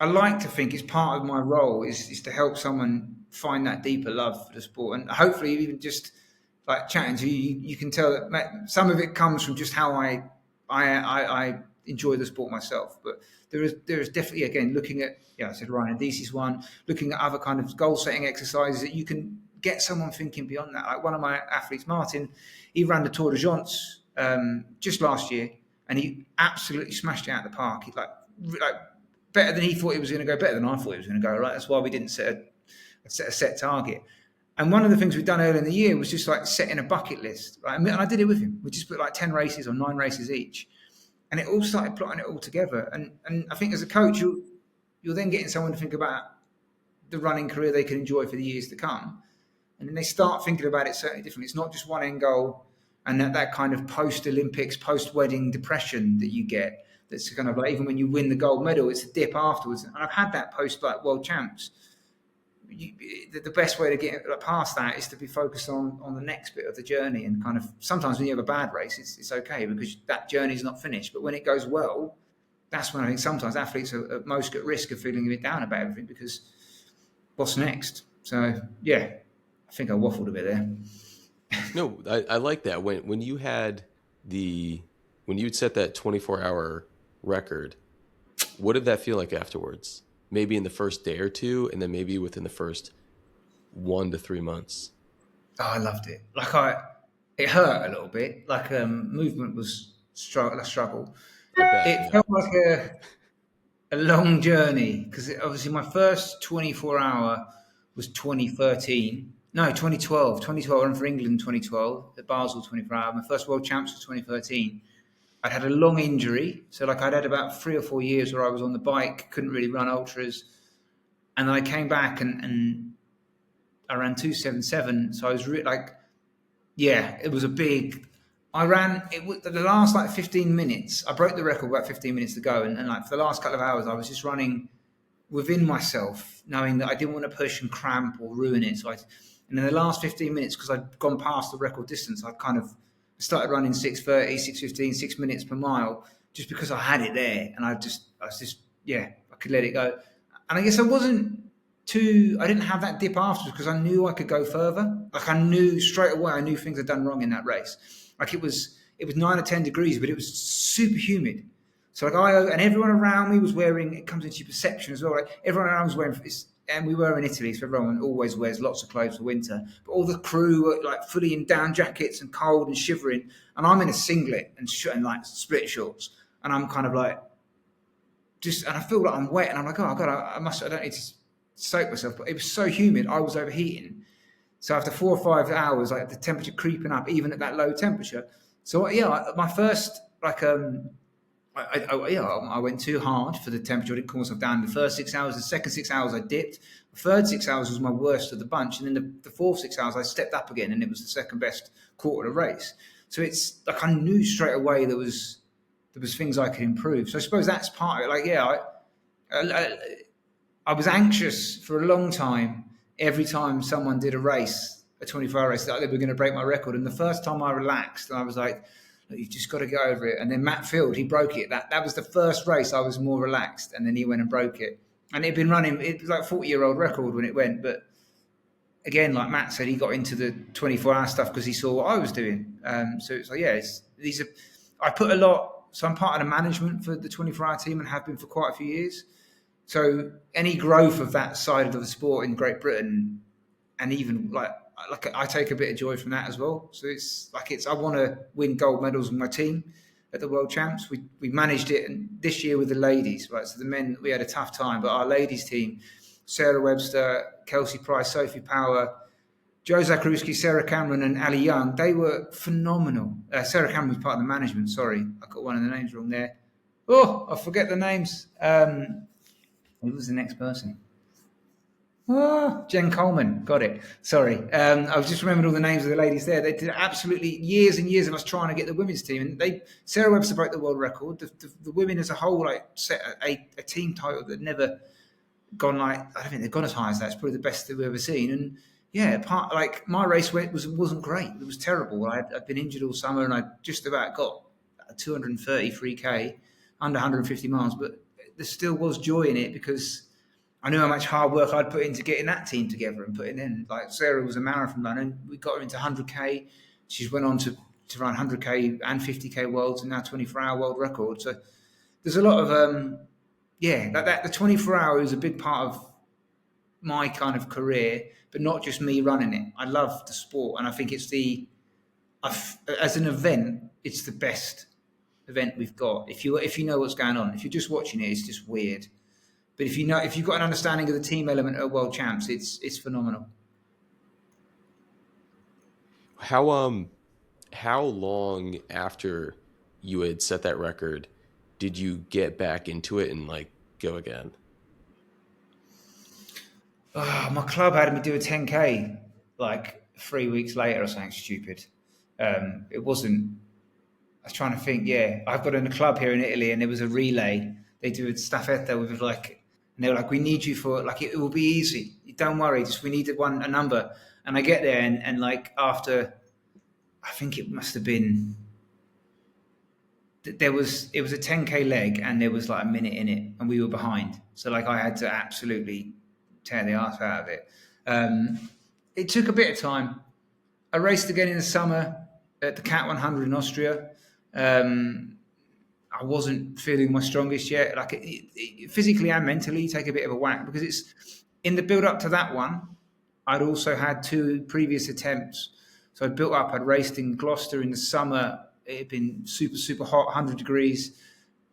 Speaker 2: I like to think it's part of my role is to help someone find that deeper love for the sport, and hopefully even just like chatting to you, you can tell that some of it comes from just how I enjoy the sport myself. But there is definitely, again, looking at, I said Ryan Adisi's one, looking at other kind of goal setting exercises that you can get someone thinking beyond that. Like one of my athletes, Martin, he ran the Tour de France just last year, and he absolutely smashed it out of the park. He like better than he thought he was going to go, better than I thought he was going to go. Right, that's why we didn't set a set target. And one of the things we've done earlier in the year was just like setting a bucket list. Right? And I did it with him. We just put like 10 races or 9 races each, and it all started plotting it all together. And I think as a coach, you're then getting someone to think about the running career they can enjoy for the years to come. And then they start thinking about it certainly differently. It's not just one end goal and that kind of post-Olympics, post-wedding depression that you get. That's kind of like, even when you win the gold medal, it's a dip afterwards. And I've had that post like World Champs. The best way to get past that is to be focused on the next bit of the journey. And kind of sometimes when you have a bad race, it's okay because that journey is not finished. But when it goes well, that's when I think sometimes athletes are most at risk of feeling a bit down about everything because what's next? So, yeah. I think I waffled a bit there.
Speaker 1: No, I like that. When you had when you'd set that 24-hour record, what did that feel like afterwards? Maybe in the first day or two, and then maybe within the first 1 to 3 months.
Speaker 2: Oh, I loved it. Like it hurt a little bit. Like movement was a struggle. It felt like a long journey because obviously my first 24-hour was 2013. No, 2012. 2012, I ran for England in 2012, at Basel 24 hour. My first World Champs was 2013. I'd had a long injury. So like I'd had about 3 or 4 years where I was on the bike, couldn't really run ultras. And then I came back and I ran 2:77. So I was it was a big, I ran, the last like 15 minutes, I broke the record about 15 minutes to go. And like for the last couple of hours, I was just running within myself, knowing that I didn't want to push and cramp or ruin it. And in the last 15 minutes, because I'd gone past the record distance, I kind of started running 6:30, 6:15, 6 minutes per mile, just because I had it there. And I could let it go. And I guess I didn't have that dip afterwards because I knew I could go further. Like I knew straight away, I knew things I'd done wrong in that race. Like it was 9 or 10 degrees, but it was super humid. So like and everyone around me was wearing, it comes into your perception as well, right? Everyone around was wearing, and we were in Italy, so everyone always wears lots of clothes for winter. But all the crew were like fully in down jackets and cold and shivering. And I'm in a singlet and like split shorts. And I'm kind of like, and I feel like I'm wet. And I'm like, oh God, I don't need to soak myself. But it was so humid, I was overheating. So after 4 or 5 hours, like the temperature creeping up, even at that low temperature. So yeah, my first, like, I went too hard for the temperature. I didn't cool myself down. The first 6 hours, the second 6 hours, I dipped. The third 6 hours was my worst of the bunch, and then the fourth 6 hours, I stepped up again, and it was the second best quarter of the race. So it's like I knew straight away there was things I could improve. So I suppose that's part of it. Like, I was anxious for a long time. Every time someone did a 24-hour race, that they were going to break my record. And the first time I relaxed, and I was like, you've just got to get over it. And then Matt Field, he broke it. That was the first race I was more relaxed, and then he went and broke it. And it'd been running, it was like a 40-year-old record when it went. But again, like Matt said, he got into the 24-hour stuff because he saw what I was doing. So it's like, I put a lot, so I'm part of the management for the 24-hour team and have been for quite a few years. So any growth of that side of the sport in Great Britain, and even like I take a bit of joy from that as well. So I want to win gold medals with my team at the World Champs. We managed it, and this year with the ladies, right? So the men, we had a tough time, but our ladies team, Sarah Webster, Kelsey Price, Sophie Power, Jo Zakrzewski, Sarah Cameron, and Ali Young, they were phenomenal. Sarah Cameron was part of the management. Sorry, I got one of the names wrong there. Oh, I forget the names. Who was the next person? Jen Coleman, got it. Sorry. I was just remembering all the names of the ladies there. They did absolutely years and years of us trying to get the women's team. And Sarah Webster broke the world record. The women as a whole set a team title that never gone I don't think they've gone as high as that. It's probably the best that we've ever seen. And yeah, my race wasn't great. It was terrible. I'd been injured all summer and I just about got 233k, under 150 miles. But there still was joy in it because I knew how much hard work I'd put into getting that team together and putting in. Like Sarah was a marathon runner, and we got her into 100k. She's went on to run 100k and 50k worlds, and now 24-hour world record. So there's a lot of the 24 hour is a big part of my kind of career, but not just me running it. I love the sport, and I think it's as an event, it's the best event we've got. If you know what's going on, if you're just watching it, it's just weird. But if you've got an understanding of the team element of World Champs, it's phenomenal.
Speaker 1: How long after you had set that record did you get back into it and like go again?
Speaker 2: My club had me do a 10K like 3 weeks later or something stupid. It wasn't. I was trying to think. Yeah, I've got in a club here in Italy, and there was a relay. They do a staffetta with like, and they were like, "We need you for like it will be easy. Don't worry, just we needed a number." And I get there, and like after, I think it must have been. It was a 10K leg, and there was like a minute in it, and we were behind. So like I had to absolutely tear the arse out of it. It took a bit of time. I raced again in the summer at the Cat 100 in Austria. I wasn't feeling my strongest yet. Like physically and mentally, you take a bit of a whack because it's in the build up to that one. I'd also had 2 previous attempts, so I'd built up. I'd raced in Gloucester in the summer. It had been super, super hot, 100 degrees,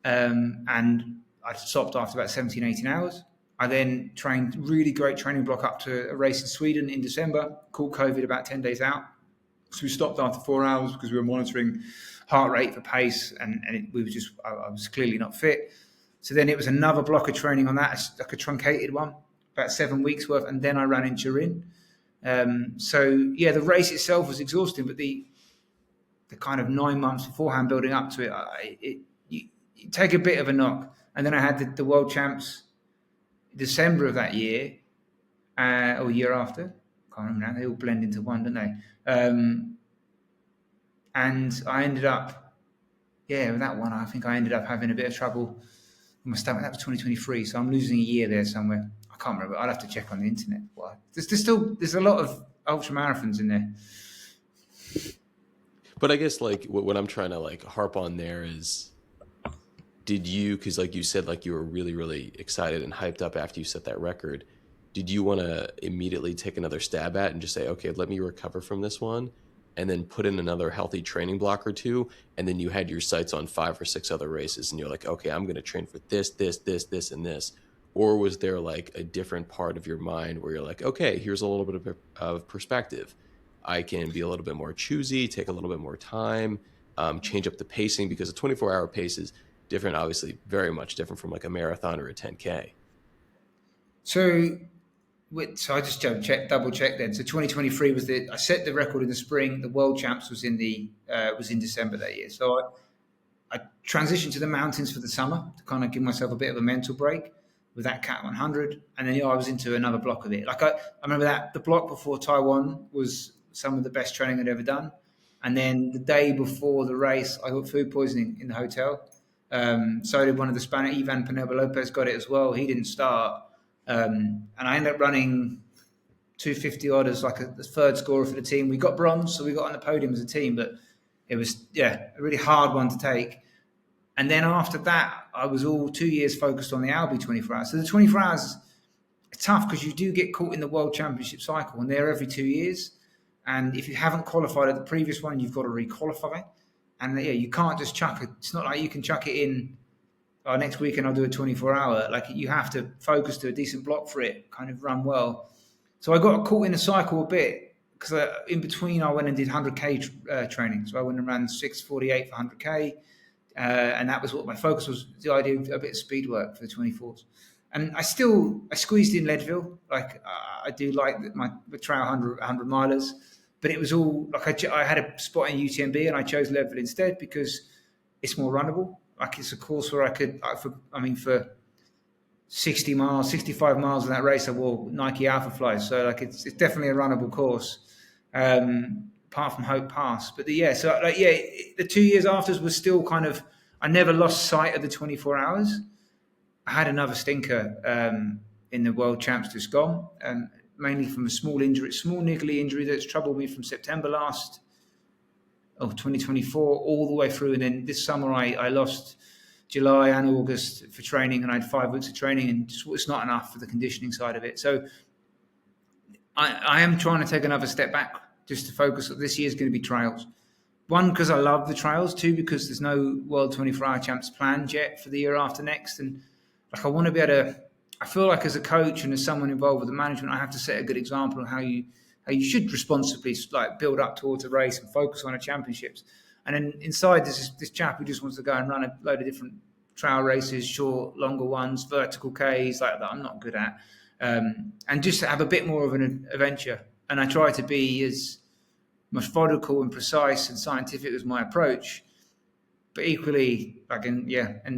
Speaker 2: and I stopped after about 17, 18 hours. I then trained really great training block up to a race in Sweden in December, caught COVID about 10 days out. So we stopped after 4 hours because we were monitoring heart rate for pace, and I was clearly not fit. So then it was another block of training on that, like a truncated one, about 7 weeks worth, and then I ran in Turin. So yeah, the race itself was exhausting, but the kind of 9 months beforehand building up to it, you take a bit of a knock. And then I had the World Champs December of that year, or year after. Can't remember now. They all blend into one, don't they? And I ended up, with that one, I think I ended up having a bit of trouble with my stomach. That was 2023, so I'm losing a year there somewhere. I can't remember. I'll have to check on the internet. Why? There's a lot of ultramarathons in there.
Speaker 1: But I guess like what I'm trying to like harp on there is, did you, because like you said, like you were really, really excited and hyped up after you set that record. Did you want to immediately take another stab at and just say, okay, let me recover from this one and then put in another healthy training block or 2? And then you had your sights on 5 or 6 other races and you're like, okay, I'm going to train for this, and this. Or was there like a different part of your mind where you're like, okay, here's a little bit of perspective. I can be a little bit more choosy, take a little bit more time, change up the pacing, because a 24-hour pace is different, obviously very much different from like a marathon or a 10K.
Speaker 2: So I just double checked then. So 2023 was I set the record in the spring. The World Champs was in December that year. So I transitioned to the mountains for the summer to kind of give myself a bit of a mental break with that Cat 100, and then I was into another block of it. Like I remember that the block before Taiwan was some of the best training I'd ever done, and then the day before the race, I got food poisoning in the hotel. So did one of the Spanish, Ivan Penelba Lopez got it as well. He didn't start. And I ended up running 250 odd as like a third scorer for the team. We got bronze, so we got on the podium as a team, but it was, a really hard one to take. And then after that, I was all 2 years focused on the Albi 24 hours. So the 24 hours is tough because you do get caught in the World Championship cycle, and they're every 2 years. And if you haven't qualified at the previous one, you've got to re-qualify. And you can't just chuck it. It's not like you can chuck it in, next weekend I'll do a 24-hour. Like you have to focus to a decent block for it, kind of run well. So I got caught in a cycle a bit because in between I went and did 100K training. So I went and ran 6:48 for 100K. And that was what my focus was, the idea of a bit of speed work for the 24s. And I squeezed in Leadville. Like I do like my trail 100 milers. But it was all like I had a spot in UTMB and I chose Leadville instead because it's more runnable. Like it's a course where I could, for 60 miles, 65 miles of that race, I wore Nike Alpha Flies. So like it's definitely a runnable course, apart from Hope Pass. But the 2 years after was still kind of, I never lost sight of the 24 hours. I had another stinker in the World Champs just gone, mainly from a small niggly injury that's troubled me from September 2024 all the way through. And then this summer I lost July and August for training, and I had 5 weeks of training, and just, it's not enough for the conditioning side of it. So I am trying to take another step back just to focus. This year's going to be trails. One, because I love the trials. Two, because there's no World 24-hour champs planned yet for the year after next. And like I want to be able to, I feel like as a coach and as someone involved with the management, I have to set a good example of how you should responsibly like build up towards a race and focus on the championships. And then inside this chap who just wants to go and run a load of different trail races, short, longer ones, vertical Ks like that I'm not good at. And just to have a bit more of an adventure. And I try to be as methodical and precise and scientific as my approach, but equally, and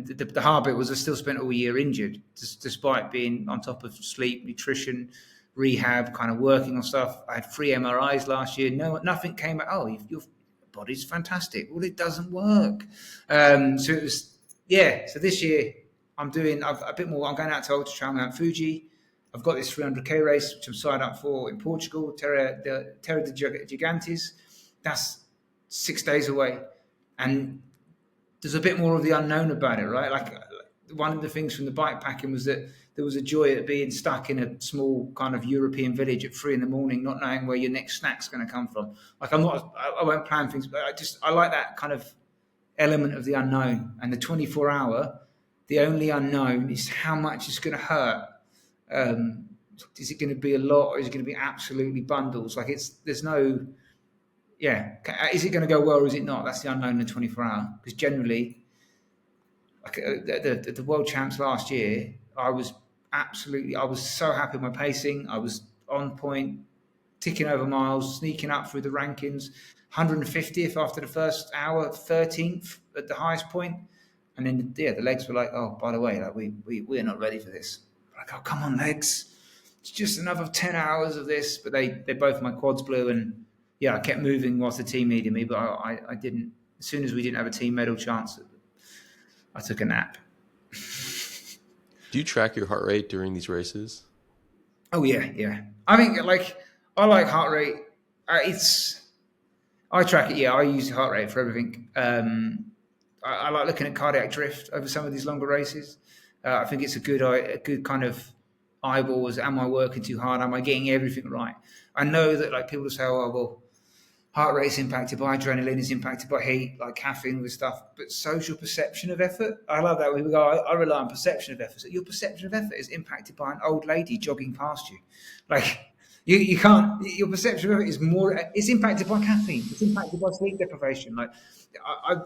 Speaker 2: the hard bit was I still spent all year injured, despite being on top of sleep, nutrition, rehab, kind of working on stuff. I had 3 MRIs last year. Nothing came out. Oh, your body's fantastic. Well, it doesn't work. So it was, So this year I'm doing a bit more. I'm going out to Ultra Trail Mount Fuji. I've got this 300k race, which I'm signed up for in Portugal, Terra de Gigantes. That's 6 days away. And there's a bit more of the unknown about it, right? Like one of the things from the bike packing was that there was a joy at being stuck in a small kind of European village at 3 a.m, not knowing where your next snack's going to come from. Like I won't plan things, but I like that kind of element of the unknown. And the 24-hour, the only unknown is how much it's going to hurt. Is it going to be a lot, or is it going to be absolutely bundles? Like there's no, is it going to go well or is it not? That's the unknown in the 24-hour. Because generally, like the world champs last year, I was so happy with my pacing. I was on point, ticking over miles, sneaking up through the rankings, 150th after the first hour, 13th at the highest point. And then the legs were like, oh, by the way, like we're not ready for this. Like, oh, come on, legs. It's just another 10 hours of this. But they both, my quads blew. And I kept moving whilst the team needed me. But I didn't, as soon as we didn't have a team medal chance, I took a nap.
Speaker 1: Do you track your heart rate during these races?
Speaker 2: Oh, yeah. I think, I like heart rate. I track it, I use heart rate for everything. I like looking at cardiac drift over some of these longer races. I think it's a good kind of eyeball. Am I working too hard? Am I getting everything right? I know that people say, oh, well, heart rate is impacted by adrenaline, is impacted by heat, like caffeine with stuff. But social perception of effort, I love that. We go, I rely on perception of effort. So your perception of effort is impacted by an old lady jogging past you. Like you can't. Your perception of effort is more. It's impacted by caffeine. It's impacted by sleep deprivation. Like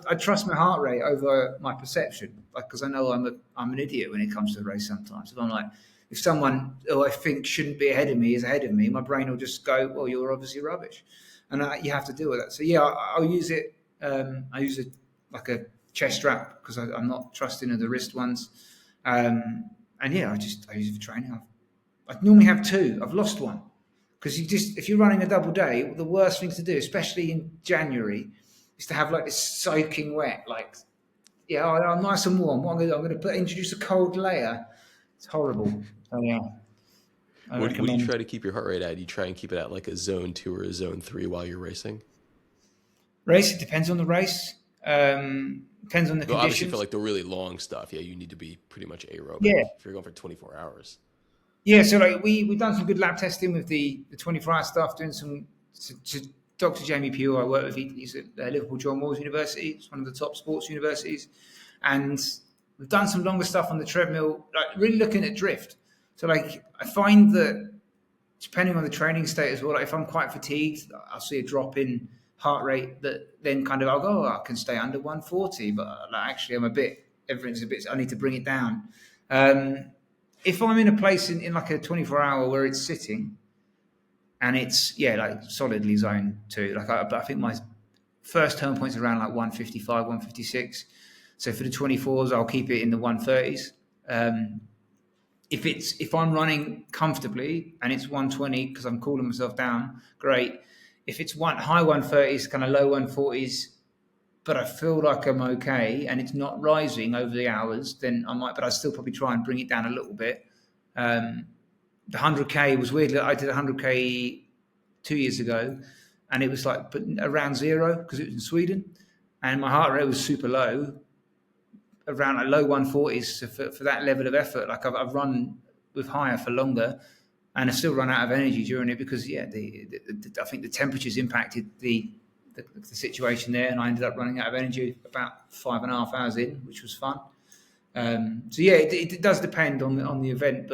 Speaker 2: I trust my heart rate over my perception, because I know I'm an idiot when it comes to the race. Sometimes if someone who I think shouldn't be ahead of me is ahead of me, my brain will just go, well, you're obviously rubbish. And you have to deal with that. So I'll use it. I use it like a chest strap because I'm not trusting of the wrist ones. I use it for training. I normally have 2. I've lost one because if you're running a double day, the worst thing to do, especially in January, is to have this soaking wet. I'm nice and warm. What I'm going to introduce a cold layer. It's horrible. So
Speaker 1: What do you try to keep your heart rate at? Do you try and keep it at like a zone 2 or a zone 3 while you're racing?
Speaker 2: It depends on the race. Depends on the conditions.
Speaker 1: Obviously, for the really long stuff, you need to be pretty much aerobic.
Speaker 2: Yeah.
Speaker 1: If you're going for 24 hours.
Speaker 2: Yeah, so we've done some good lab testing with the 24-hour stuff, doing some. Dr. Jamie Pugh, I work with, he's at Liverpool John Moores University. It's one of the top sports universities. And we've done some longer stuff on the treadmill, really looking at drift. So I find that depending on the training state as well, if I'm quite fatigued, I'll see a drop in heart rate that then I'll go, I can stay under 140, but actually everything's a bit, I need to bring it down. If I'm in a place in a 24-hour where it's sitting and it's, solidly zone 2, I think my first turn point's around 155, 156. So for the 24s, I'll keep it in the 130s. If I'm running comfortably and it's 120 because I'm cooling myself down, great. If it's high 130s, kind of low 140s, but I feel like I'm okay and it's not rising over the hours, then I might. But I still probably try and bring it down a little bit. The 100k was weird. I did 100k 2 years ago, and it was around 0 because it was in Sweden, and my heart rate was super low. around like low 140s for that level of effort. Like I've run with higher for longer, and I still run out of energy during it because I think the temperatures impacted the situation there, and I ended up running out of energy about 5.5 hours in, which was fun. So yeah, it does depend on the event,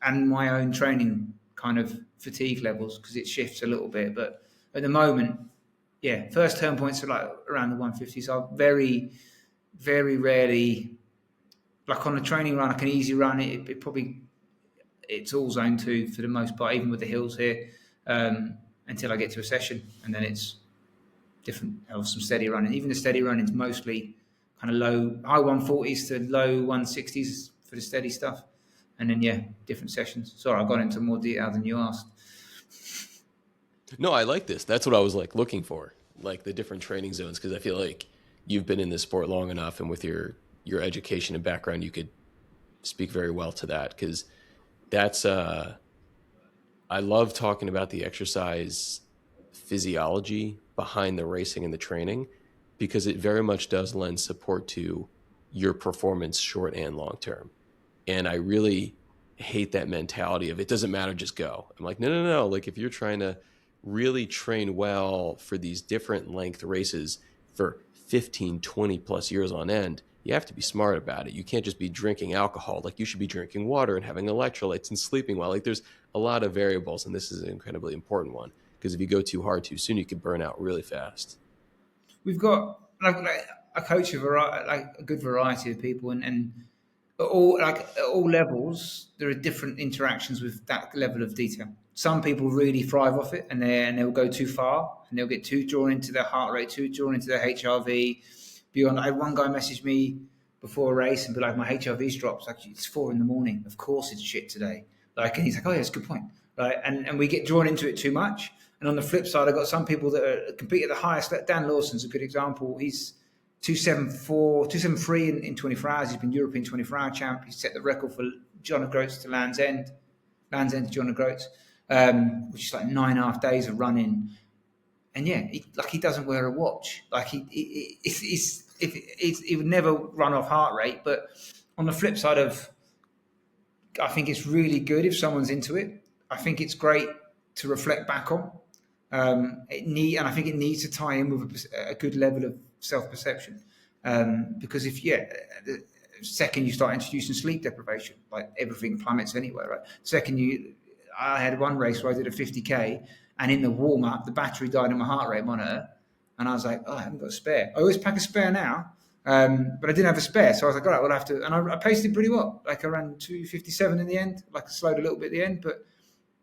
Speaker 2: and my own training kind of fatigue levels, because it shifts a little bit. But at the moment, yeah, first turn points are like around the 150s. So I very, very rarely, like on a training run, like an easy run, it's all zone 2 for the most part, even with the hills here, until I get to a session, and then it's different, some steady running. Even the steady running is mostly kind of high 140s to low 160s for the steady stuff, and then yeah, different sessions. Sorry, I got into more detail than you asked.
Speaker 1: No, I like this. That's what I was like looking for, like the different training zones, because I feel like you've been in this sport long enough, and with your education and background, you could speak very well to that. Because that's I love talking about the exercise physiology behind the racing and the training, because it very much does lend support to your performance short and long term. And I really hate that mentality of it doesn't matter, just go. I'm like, no. Like if you're trying to really train well for these different length races for 15, 20 plus years on end, you have to be smart about it. You can't just be drinking alcohol. Like you should be drinking water and having electrolytes and sleeping well. Like there's a lot of variables, and this is an incredibly important one, because if you go too hard too soon, you could burn out really fast.
Speaker 2: We've got like a coach of a good variety of people, and at all levels, there are different interactions with that level of detail. Some people really thrive off it, and they'll go too far, and they'll get too drawn into their heart rate, too drawn into their HRV. Beyond, I had one guy message me before a race and be like, "My HRV's dropped. Like it's 4 a.m. Of course it's shit today." Like, and he's like, "Oh yeah, that's a good point." Right, and we get drawn into it too much. And on the flip side, I've got some people that compete at the highest. Dan Lawson's a good example. He's 273 in 24 hours. He's been European 24-hour champ. He's set the record for John O'Groats to Land's End to John O'Groats, which is like 9.5 days of running. And yeah, he doesn't wear a watch. Like he would never run off heart rate. But on the flip side of, I think it's really good if someone's into it. I think it's great to reflect back on. And I think it needs to tie in with a good level of self-perception, because the second you start introducing sleep deprivation, like everything plummets anyway, right? I had one race where I did a 50k, and in the warm-up the battery died on my heart rate monitor, and I was like, I haven't got a spare. I always pack a spare now, but I didn't have a spare, so I was like, all right, we'll have to. And I paced it pretty well. Like I ran 2:57 in the end. Like I slowed a little bit at the end, but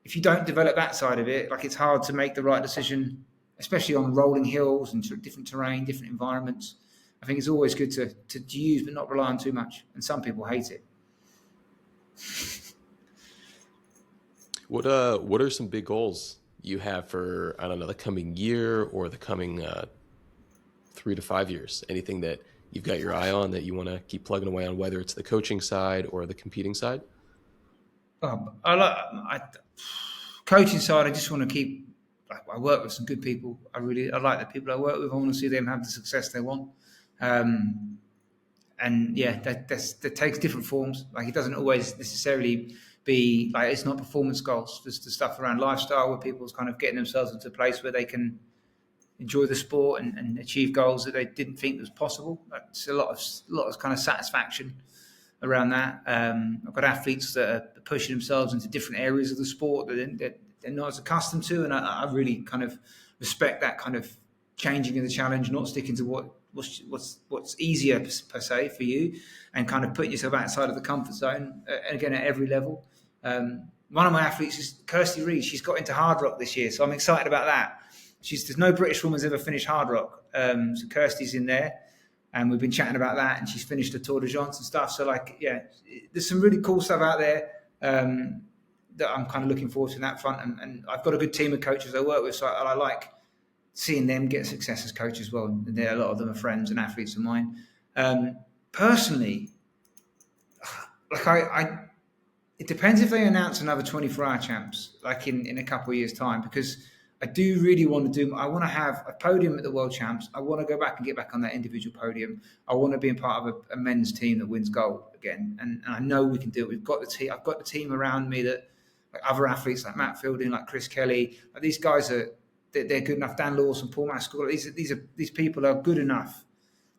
Speaker 2: if you don't develop that side of it, like it's hard to make the right decision, especially on rolling hills and different terrain, different environments. I think it's always good to use, but not rely on too much. And some people hate it.
Speaker 1: What are some big goals you have for, I don't know, the coming year or the coming 3 to 5 years? Anything that you've got your eye on that you want to keep plugging away on, whether it's the coaching side or the competing side?
Speaker 2: Coaching side, I just want to keep. I work with some good people. I like the people I work with. I want to see them have the success they want. And yeah, that takes different forms. Like it doesn't always necessarily be like, it's not performance goals. There's the stuff around lifestyle where people's kind of getting themselves into a place where they can enjoy the sport and achieve goals that they didn't think was possible. It's a lot of kind of satisfaction around that. I've got athletes that are pushing themselves into different areas of the sport that they're not as accustomed to, and I really kind of respect that kind of changing of the challenge, not sticking to what's easier per se for you, and kind of putting yourself outside of the comfort zone. And again, at every level. One of my athletes is Kirsty Reid. She's got into hard rock this year, so I'm excited about that. There's no British woman's ever finished hard rock, so Kirsty's in there. And we've been chatting about that, and she's finished the Tour de France and stuff. So, like, yeah, there's some really cool stuff out there that I'm kind of looking forward to in that front. And I've got a good team of coaches I work with, so I like seeing them get success as coaches as well. And a lot of them are friends and athletes of mine. Personally, like it depends if they announce another 24-hour champs, like in a couple of years' time, because I do really want to do. I want to have a podium at the World Champs. I want to go back and get back on that individual podium. I want to be a part of a men's team that wins gold again, and I know we can do it. We've got the team. I've got the team around me that, like other athletes like Matt Fielding, like Chris Kelly. Like these guys they're good enough. Dan Lawson, Paul Maskell. These people are good enough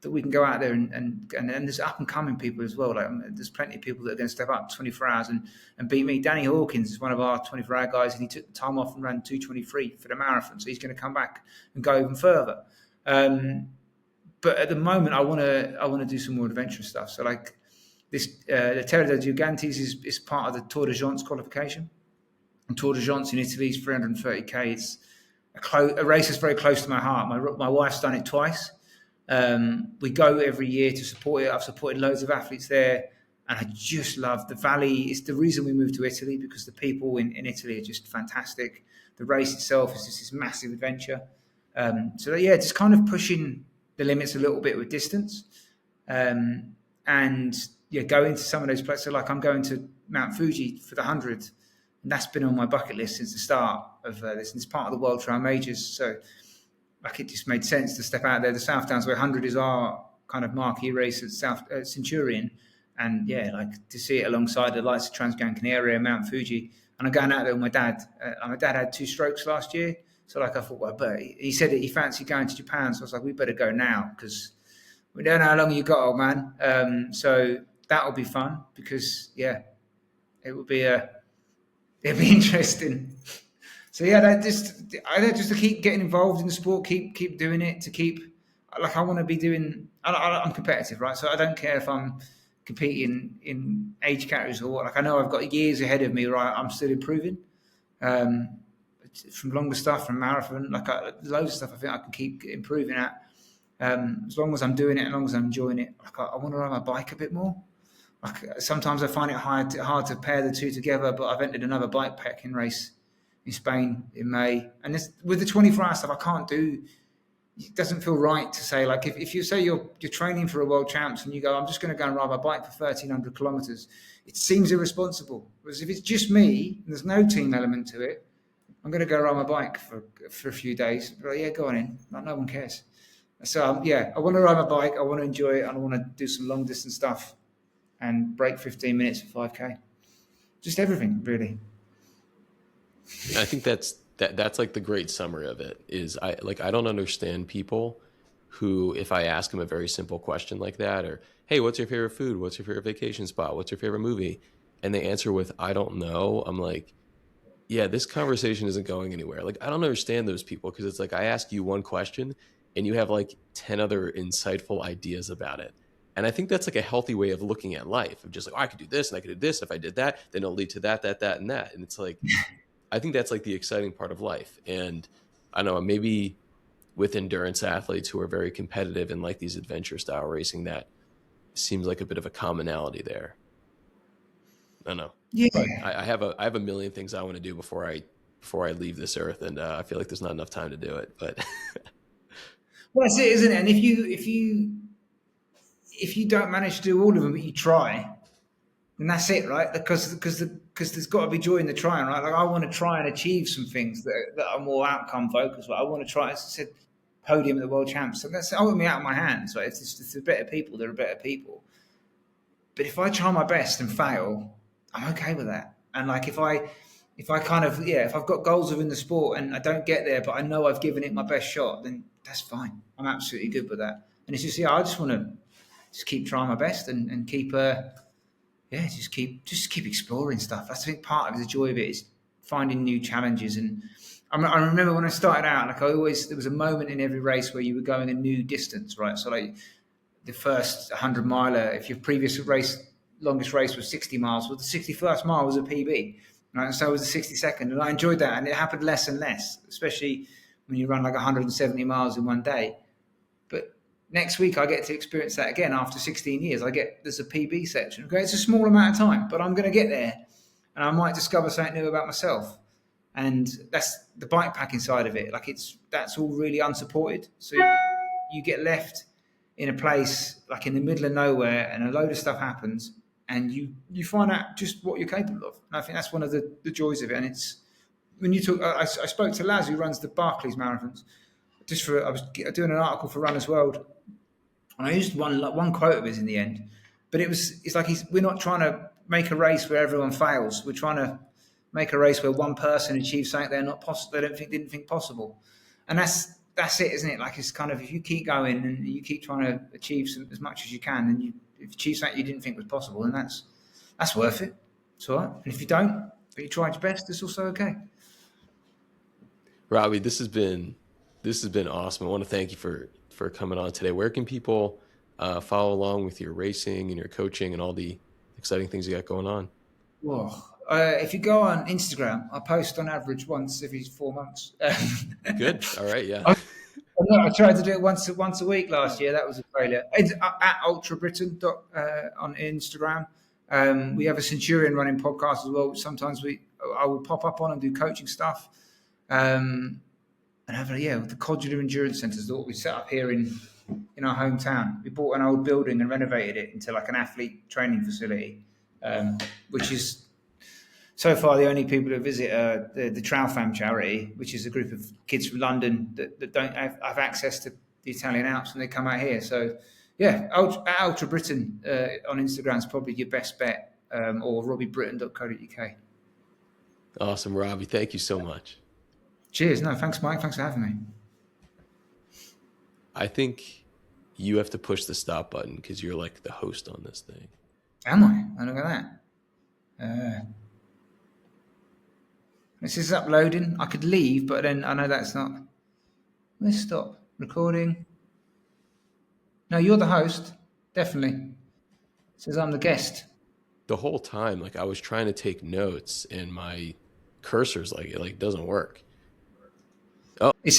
Speaker 2: that we can go out there and there's up and coming people as well. Like there's plenty of people that are going to step up 24 hours and beat me. Danny Hawkins is one of our 24-hour guys, and he took the time off and ran 2:23 for the marathon. So he's going to come back and go even further. But at the moment, I want to do some more adventurous stuff. So like this, the Terre de Gigantes is part of the Tour de France qualification. And Tour de France in Italy is 330k. It's a race that's very close to my heart. My wife's done it twice. We go every year to support it. I've supported loads of athletes there, and I just love the valley. It's the reason we moved to Italy, because the people in Italy are just fantastic. The race itself is just this massive adventure. So yeah, just kind of pushing the limits a little bit with distance, and yeah, going to some of those places. So like I'm going to Mount Fuji for the 100, and that's been on my bucket list since the start of this. And it's part of the World Trail Majors, so like it just made sense to step out there. The South Downs Way 100 is our kind of marquee race at Centurion, and yeah, like to see it alongside the lights of Trans-Gran Canaria, Mount Fuji, and I'm going out there with my dad. My dad had 2 strokes last year, so like I thought, well, but he said that he fancied going to Japan, so I was like, we better go now because we don't know how long you got, old man. So that'll be fun because yeah, it'll be interesting. So yeah, just to keep getting involved in the sport, keep doing it, to keep like I want to be doing. I'm competitive, right? So I don't care if I'm competing in age categories or what. Like I know I've got years ahead of me, right? I'm still improving. From longer stuff, from marathon, like loads of stuff. I think I can keep improving at. As long as I'm doing it, as long as I'm enjoying it. Like I want to ride my bike a bit more. Like sometimes I find it hard to pair the two together. But I've entered another bike packing race in Spain in May, and with the 24-hour stuff, I can't do. It doesn't feel right to say like if you say you're training for a world champs and you go, I'm just going to go and ride my bike for 1,300 kilometers. It seems irresponsible. Whereas if it's just me and there's no team element to it, I'm going to go ride my bike for a few days. But yeah, go on in. No one cares. So yeah, I want to ride my bike. I want to enjoy it. And I want to do some long distance stuff and break 15 minutes for 5K. Just everything, really.
Speaker 1: I think that's like the great summary of it is I don't understand people who, if I ask them a very simple question like that, or, hey, what's your favorite food? What's your favorite vacation spot? What's your favorite movie? And they answer with, I don't know. I'm like, yeah, this conversation isn't going anywhere. Like, I don't understand those people because it's like I ask you one question and you have like 10 other insightful ideas about it. And I think that's like a healthy way of looking at life, of just like, oh, I could do this and I could do this. If I did that, then it'll lead to that, and that. And it's like, I think that's like the exciting part of life. And I don't know, maybe with endurance athletes who are very competitive in like these adventure style racing, that seems like a bit of a commonality there. I don't know.
Speaker 2: Yeah.
Speaker 1: But I have a million things I want to do before I leave this earth. And I feel like there's not enough time to do it, but.
Speaker 2: Well, that's it, isn't it? And if you don't manage to do all of them, but you try, then that's it, right? Because there's got to be joy in the trying, right? Like I want to try and achieve some things that are more outcome focused. Like I want to try, as I said, podium at the World Champs. So that's ultimately out of my hands. Right? If there's better people, there are better people. But if I try my best and fail, I'm okay with that. And like if I kind of if I've got goals within the sport and I don't get there, but I know I've given it my best shot, then that's fine. I'm absolutely good with that. And it's just I just want to just keep trying my best and keep just keep exploring stuff. That's I think part of the joy of it is finding new challenges. And I remember when I started out, like there was a moment in every race where you were going a new distance, right? So like the first 100 miler, if your previous longest race was 60 miles, well, the 61st mile was a PB, right? And so was the 62nd, and I enjoyed that. And it happened less and less, especially when you run like 170 miles in one day. But next week I get to experience that again after 16 years. There's a PB section. Okay, it's a small amount of time, but I'm going to get there, and I might discover something new about myself. And that's the bike packing side of it. Like that's all really unsupported. So you get left in a place like in the middle of nowhere, and a load of stuff happens, and you find out just what you're capable of. And I think that's one of the joys of it. And it's when you talk, I spoke to Laz who runs the Barclays marathons. I was doing an article for Runners World, and I used one quote of his in the end. But it's like we're not trying to make a race where everyone fails. We're trying to make a race where one person achieves something they didn't think possible, and that's it, isn't it? Like, it's kind of, if you keep going and you keep trying to achieve as much as you can, and if you achieve something you didn't think was possible, then that's worth it. It's all right. And if you don't, but you tried your best, it's also okay.
Speaker 1: Robbie, this has been awesome. I want to thank you for coming on today. Where can people follow along with your racing and your coaching and all the exciting things you got going on?
Speaker 2: Well, if you go on Instagram, I post on average once every 4 months.
Speaker 1: Good. All right. Yeah.
Speaker 2: I tried to do it once a week last year. That was a failure. It's at ultrabritton on Instagram. We have a Centurion running podcast as well, which sometimes I will pop up on and do coaching stuff. And have the Codular Endurance Centre is what we set up here in our hometown. We bought an old building and renovated it into like an athlete training facility, which is so far the only people who visit the Trowfam charity, which is a group of kids from London that don't have access to the Italian Alps, and they come out here. So yeah, Ultra Britain on Instagram is probably your best bet, or robbiebritton.co.uk.
Speaker 1: Awesome, Robbie. Thank you so much.
Speaker 2: Cheers. No, thanks, Mike. Thanks for having me.
Speaker 1: I think you have to push the stop button because you're like the host on this thing.
Speaker 2: Am I? Oh, look at that. This is uploading. I could leave, but then I know that's not. Let's stop recording. No, you're the host. Definitely. It says I'm the guest.
Speaker 1: The whole time, like, I was trying to take notes and my cursor's like, it like doesn't work. Oh,
Speaker 2: it's